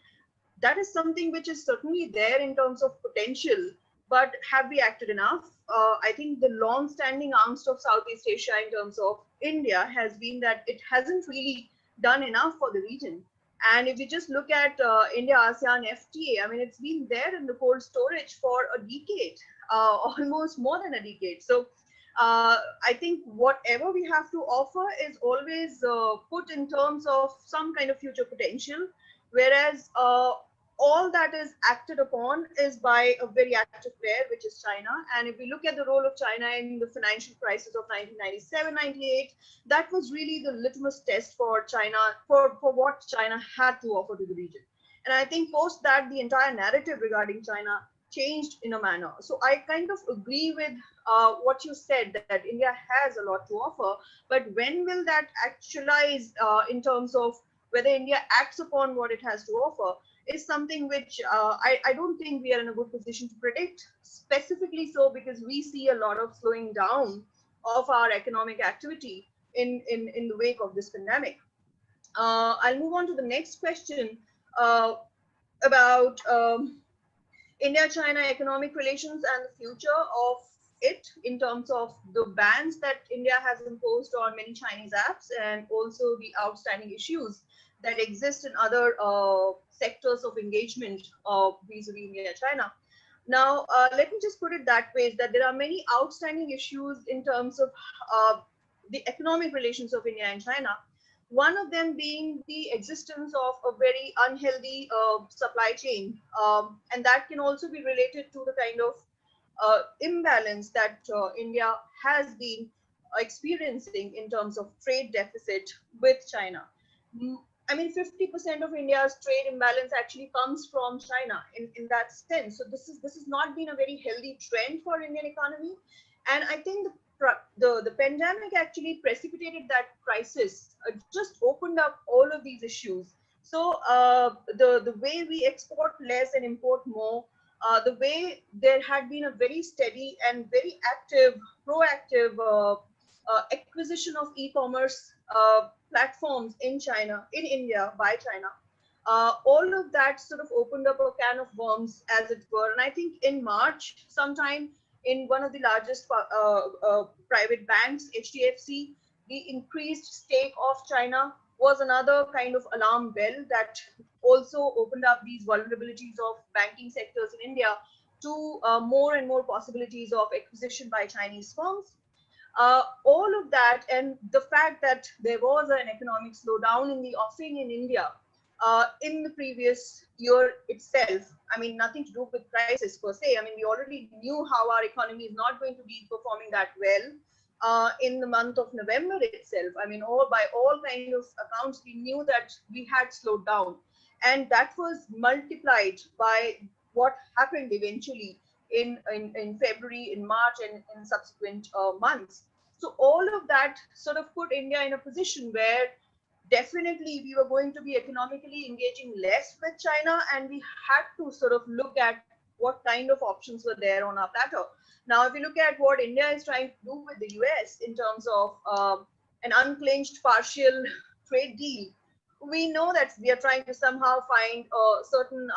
that is something which is certainly there in terms of potential. But have we acted enough? I think the long-standing angst of Southeast Asia in terms of India has been that it hasn't really done enough for the region. And if you just look at India-ASEAN FTA, I mean, it's been there in the cold storage for a decade, almost more than a decade. So I think whatever we have to offer is always put in terms of some kind of future potential, whereas all that is acted upon is by a very active player, which is China. And if we look at the role of China in the financial crisis of 1997-98, that was really the litmus test for China, for what China had to offer to the region. And I think post that, the entire narrative regarding China changed in a manner. So I kind of agree with what you said, that India has a lot to offer, but when will that actualize in terms of whether India acts upon what it has to offer is something which I don't think we are in a good position to predict, specifically so because we see a lot of slowing down of our economic activity in the wake of this pandemic. I'll move on to the next question about India-China economic relations and the future of it in terms of the bans that India has imposed on many Chinese apps, and also the outstanding issues that exist in other sectors of engagement vis-a-vis India-China. Now, let me just put it that way, is that there are many outstanding issues in terms of the economic relations of India and China. One of them being the existence of a very unhealthy supply chain. And that can also be related to the kind of imbalance that India has been experiencing in terms of trade deficit with China. I mean, 50% of India's trade imbalance actually comes from China in that sense. So this has not been a very healthy trend for Indian economy. And I think the pandemic actually precipitated that crisis, just opened up all of these issues. So the way we export less and import more, the way there had been a very steady and very active, proactive acquisition of e-commerce platforms in China, in India, by China, all of that sort of opened up a can of worms, as it were. And I think in March sometime, in one of the largest private banks, HDFC. The increased stake of China was another kind of alarm bell that also opened up these vulnerabilities of banking sectors in India to more and more possibilities of acquisition by Chinese firms. All of that, and the fact that there was an economic slowdown in the offing in India in the previous year itself. I mean, nothing to do with crisis per se. I mean, we already knew how our economy is not going to be performing that well in the month of November itself. I mean, by all kind of accounts, we knew that we had slowed down, and that was multiplied by what happened eventually in February, in March, and in subsequent months. So all of that sort of put India in a position where definitely we were going to be economically engaging less with China, and we had to sort of look at what kind of options were there on our platter. Now, if you look at what India is trying to do with the US in terms of an unclinched partial trade deal, we know that we are trying to somehow find certain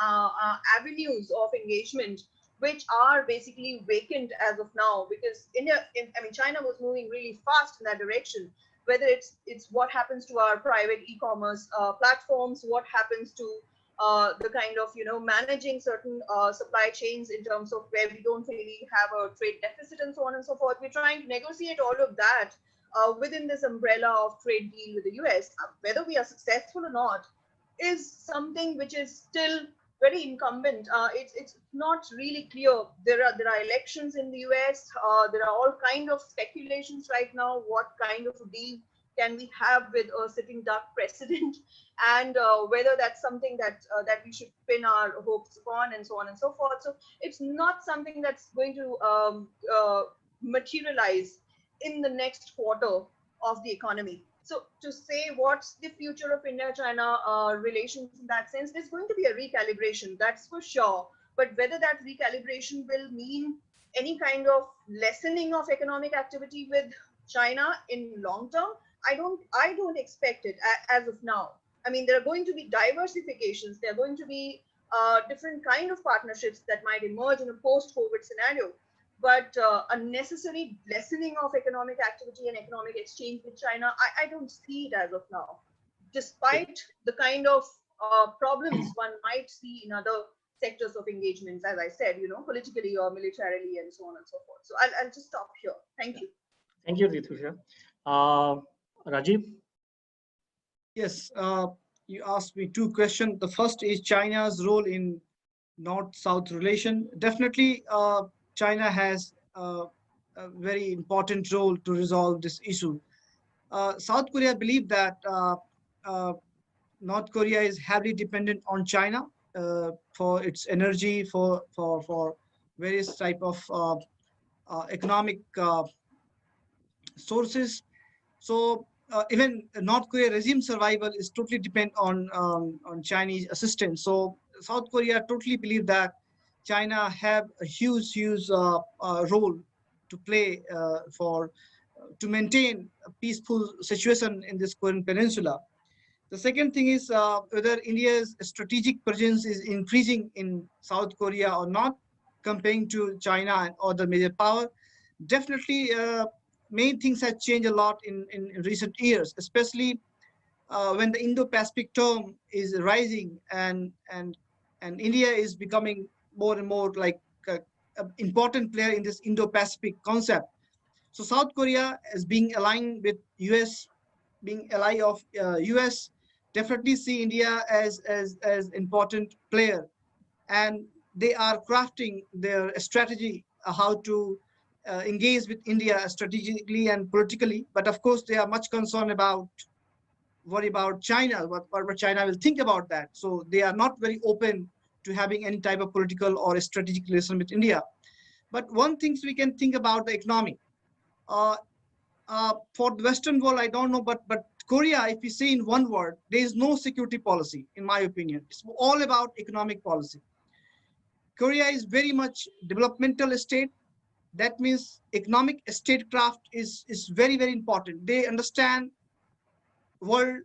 avenues of engagement which are basically vacant as of now, because China was moving really fast in that direction. Whether it's what happens to our private e-commerce platforms, what happens to the kind of managing certain supply chains in terms of where we don't really have a trade deficit and so on and so forth. We're trying to negotiate all of that within this umbrella of trade deal with the US. Whether we are successful or not is something which is still very incumbent. It's not really clear. There are elections in the US. There are all kind of speculations right now. What kind of a deal can we have with a sitting duck president, and whether that's something that we should pin our hopes upon, and so on and so forth. So it's not something that's going to materialize in the next quarter of the economy. So to say what's the future of India-China relations in that sense, there's going to be a recalibration, that's for sure. But whether that recalibration will mean any kind of lessening of economic activity with China in long term, I don't expect it as of now. I mean, there are going to be diversifications. There are going to be different kind of partnerships that might emerge in a post-COVID scenario. But a necessary lessening of economic activity and economic exchange with China, I don't see it as of now, despite the kind of problems one might see in other sectors of engagements, as I said, politically or militarily and so on and so forth. So I'll just stop here. Thank you. Thank you, Rityusha. Rajiv? Yes, you asked me two questions. The first is China's role in North-South relation. Definitely, China has a very important role to resolve this issue. South Korea believe that North Korea is heavily dependent on China for its energy, for various type of economic sources. So even North Korea regime survival is totally dependent on Chinese assistance. So South Korea totally believe that China have a huge role to play to maintain a peaceful situation in this Korean peninsula. The second thing is whether India's strategic presence is increasing in South Korea or not, comparing to China and other major power. Definitely, many things have changed a lot in recent years, especially when the Indo-Pacific term is rising and India is becoming more and more like an important player in this Indo-Pacific concept. So South Korea as being aligned with US, being ally of US, definitely see India as important player, and they are crafting their strategy how to engage with India strategically and politically. But of course, they are much concerned about worry about China, what China will think about that. So they are not very open to having any type of political or strategic relation with India. But one thing we can think about the economy. For the Western world, I don't know, but Korea, if we say in one word, there is no security policy, in my opinion. It's all about economic policy. Korea is very much developmental state. That means economic statecraft is very, very important. They understand world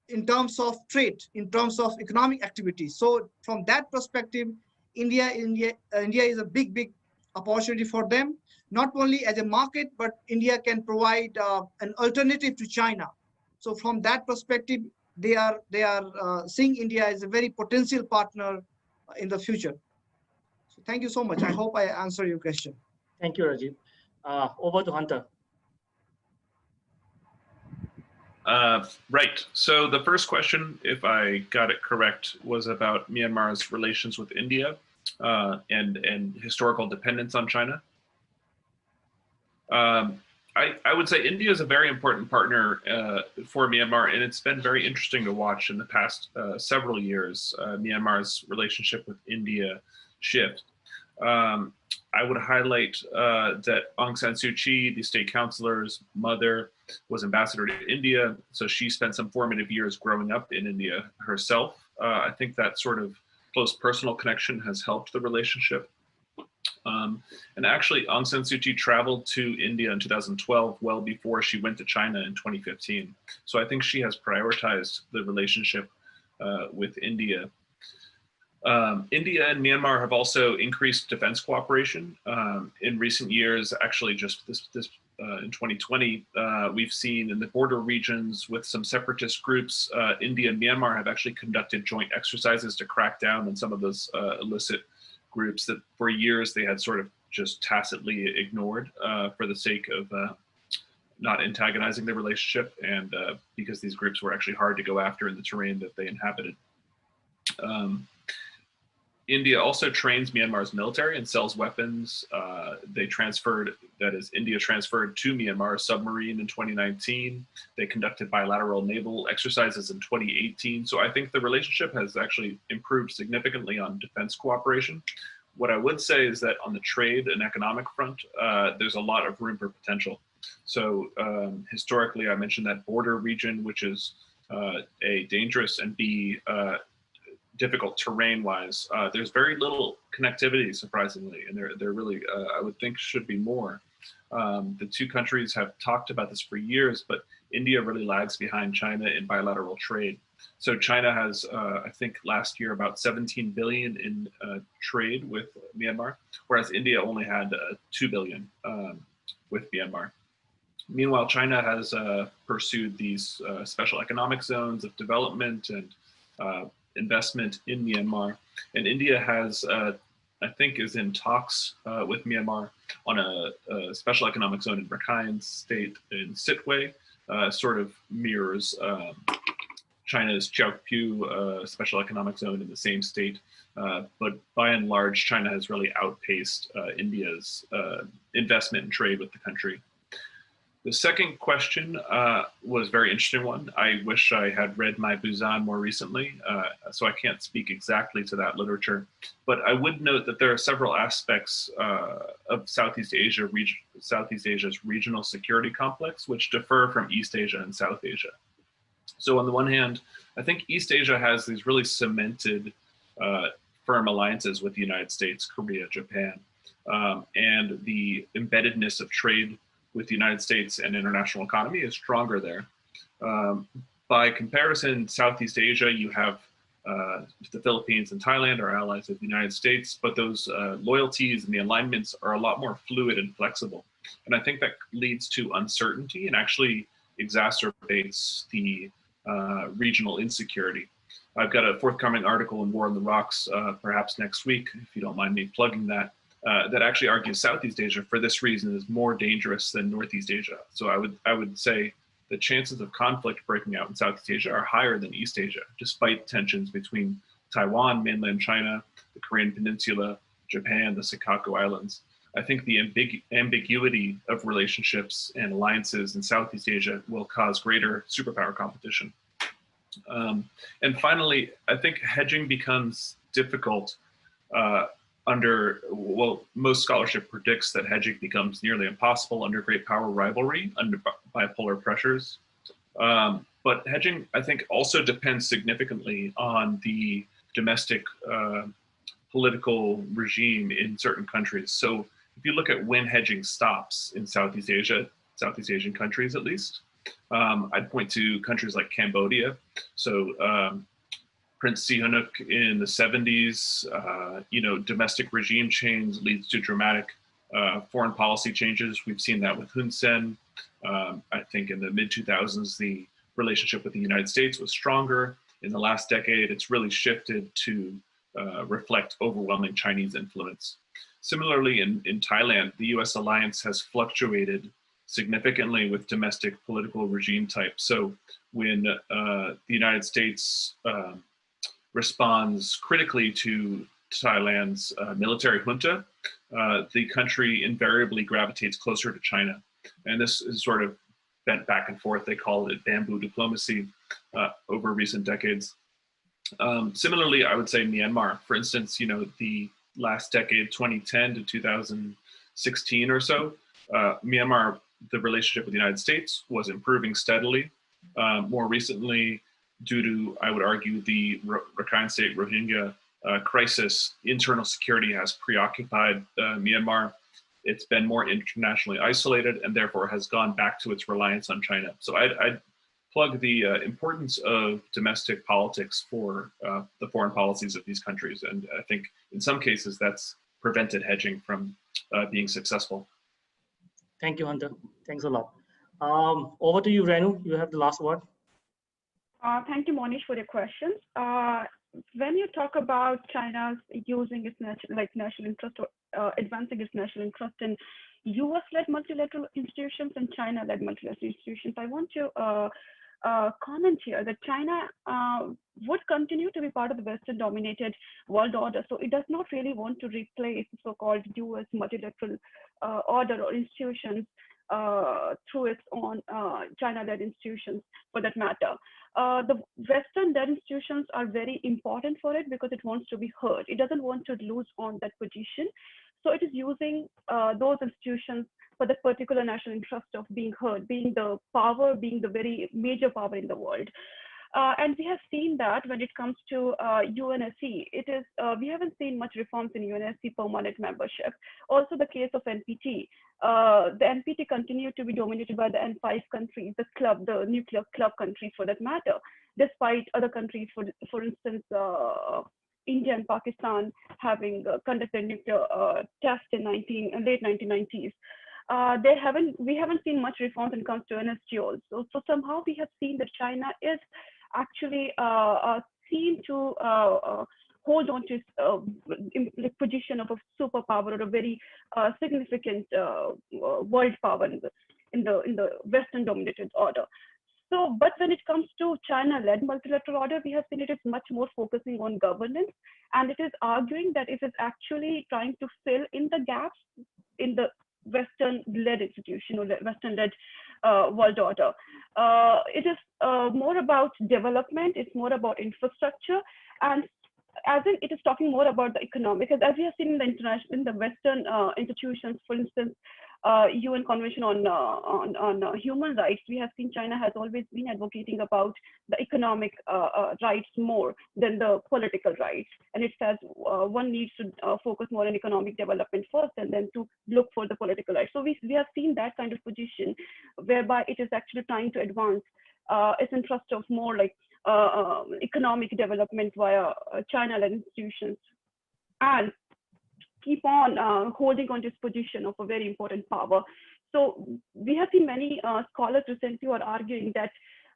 in terms of trade, in terms of economic activity. So from that perspective, India is a big opportunity for them, not only as a market, but India can provide an alternative to China. So from that perspective, they are seeing India as a very potential partner in the future. So thank you so much. I hope I answer your question. Thank you, Rajiv. Over to Hunter. Right. So the first question, if I got it correct, was about Myanmar's relations with India and historical dependence on China. I would say India is a very important partner for Myanmar, and it's been very interesting to watch in the past several years, Myanmar's relationship with India shift. I would highlight that Aung San Suu Kyi, the state councilor's mother, was ambassador to India. So she spent some formative years growing up in India herself. I think that sort of close personal connection has helped the relationship. And actually, Aung San Suu Kyi traveled to India in 2012, well before she went to China in 2015. So I think she has prioritized the relationship with India. India and Myanmar have also increased defense cooperation. In recent years, actually just in 2020, we've seen in the border regions with some separatist groups, India and Myanmar have actually conducted joint exercises to crack down on some of those illicit groups that for years they had sort of just tacitly ignored for the sake of not antagonizing the relationship, and because these groups were actually hard to go after in the terrain that they inhabited. India also trains Myanmar's military and sells weapons. They transferred, that is, India transferred to Myanmar a submarine in 2019. They conducted bilateral naval exercises in 2018. So I think the relationship has actually improved significantly on defense cooperation. What I would say is that on the trade and economic front, there's a lot of room for potential. So historically, I mentioned that border region, which is A, dangerous, and B, difficult terrain-wise. There's very little connectivity, surprisingly, and there really, I would think, should be more. The two countries have talked about this for years, but India really lags behind China in bilateral trade. So China has, I think, last year about 17 billion in trade with Myanmar, whereas India only had 2 billion with Myanmar. Meanwhile, China has pursued these special economic zones of development and investment in Myanmar, and India has, I think, is in talks with Myanmar on a special economic zone in Rakhine State in Sitwe, sort of mirrors China's Chaokpu special economic zone in the same state, but by and large, China has really outpaced India's investment and trade with the country. The second question was a very interesting one. I wish I had read my Busan more recently, so I can't speak exactly to that literature. But I would note that there are several aspects of Southeast Asia's regional security complex, which differ from East Asia and South Asia. So on the one hand, I think East Asia has these really cemented firm alliances with the United States, Korea, Japan, and the embeddedness of trade with the United States and international economy is stronger there. By comparison, Southeast Asia, you have the Philippines and Thailand are allies of the United States, but those loyalties and the alignments are a lot more fluid and flexible. And I think that leads to uncertainty and actually exacerbates the regional insecurity. I've got a forthcoming article in War on the Rocks, perhaps next week, if you don't mind me plugging that, that actually argues Southeast Asia for this reason is more dangerous than Northeast Asia. So I would say the chances of conflict breaking out in Southeast Asia are higher than East Asia, despite tensions between Taiwan, mainland China, the Korean Peninsula, Japan, the Senkaku Islands. I think the ambiguity of relationships and alliances in Southeast Asia will cause greater superpower competition. And finally, I think hedging becomes difficult most scholarship predicts that hedging becomes nearly impossible under great power rivalry, under bipolar pressures. But hedging, I think, also depends significantly on the domestic political regime in certain countries. So if you look at when hedging stops in Southeast Asia, Southeast Asian countries at least, I'd point to countries like Cambodia. So Prince Sihanouk in the 70s, domestic regime change leads to dramatic foreign policy changes. We've seen that with Hun Sen. I think in the mid-2000s, the relationship with the United States was stronger. In the last decade, it's really shifted to reflect overwhelming Chinese influence. Similarly, in Thailand, the US alliance has fluctuated significantly with domestic political regime type. So when the United States responds critically to Thailand's military junta, the country invariably gravitates closer to China. And this is sort of bent back and forth. They call it bamboo diplomacy over recent decades. Similarly, I would say Myanmar, for instance, the last decade, 2010 to 2016 or so, Myanmar, the relationship with the United States was improving steadily. More recently, due to, I would argue, the Rakhine State Rohingya crisis, internal security has preoccupied Myanmar. It's been more internationally isolated and therefore has gone back to its reliance on China. So I'd plug the importance of domestic politics for the foreign policies of these countries. And I think in some cases that's prevented hedging from being successful. Thank you, Hunter. Thanks a lot. Over to you, Renu. You have the last word. Thank you, Monish, for your questions. When you talk about China's using its national interest or advancing its national interest in US-led multilateral institutions and China-led multilateral institutions, I want to comment here that China would continue to be part of the Western-dominated world order. So it does not really want to replace the so-called US multilateral order or institutions through its own China-led institutions, for that matter. The Western-led institutions are very important for it because it wants to be heard. It doesn't want to lose on that position. So it is using those institutions for the particular national interest of being heard, being the power, being the very major power in the world. And we have seen that when it comes to UNSC, we haven't seen much reforms in UNSC permanent membership. Also the case of NPT. The NPT continued to be dominated by the N5 countries, the nuclear club countries for that matter, despite other countries, for instance, India and Pakistan having conducted nuclear tests in late 1990s. We haven't seen much reforms when it comes to NSG also. So somehow we have seen that China is actually seen to hold on to its position of a superpower or a very significant world power in the Western dominated order. So, but when it comes to China-led multilateral order, we have seen it is much more focusing on governance, and it is arguing that it is actually trying to fill in the gaps in the Western-led institution or the Western-led world order. It is more about development, it's more about infrastructure, and as in it is talking more about the economic, because as we have seen in the Western institutions, for instance, UN Convention on Human Rights, we have seen China has always been advocating about the economic rights more than the political rights. And it says one needs to focus more on economic development first and then to look for the political rights. So we have seen that kind of position whereby it is actually trying to advance its interest of more like economic development via China-led institutions and keep on holding on to this position of a very important power. So we have seen many scholars recently who are arguing that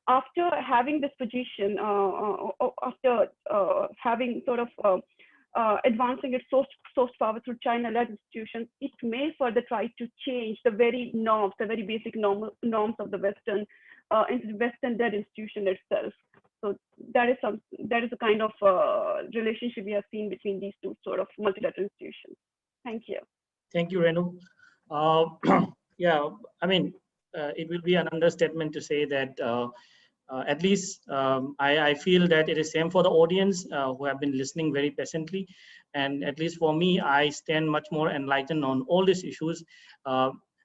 after having this position, after having sort of advancing its source power through China-led institutions, it may further try to change the very norms, the very basic norms of the Western-led institution itself. So that is a kind of relationship we have seen between these two sort of multilateral institutions. Thank you. Thank you, Renu. Yeah, I mean, it will be an understatement to say that at least I feel that it is same for the audience who have been listening very patiently. And at least for me, I stand much more enlightened on all these issues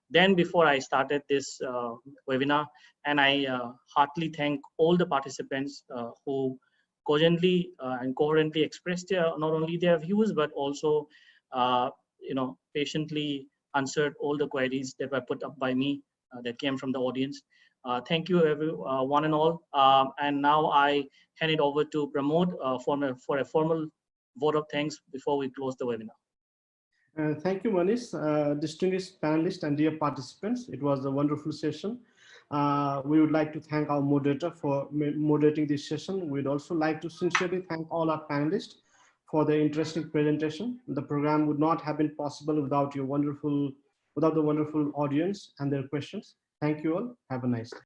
than before I started this webinar. And I heartily thank all the participants who cogently and coherently expressed not only their views, but also patiently answered all the queries that were put up by me that came from the audience. Thank you, one and all. And now I hand it over to Pramod for a formal vote of thanks before we close the webinar. Thank you, Monish, distinguished panelists and dear participants. It was a wonderful session. We would like to thank our moderator for moderating this session. We'd also like to sincerely thank all our panelists for their interesting presentation. The program would not have been possible without the wonderful audience and their questions. Thank you all. Have a nice day.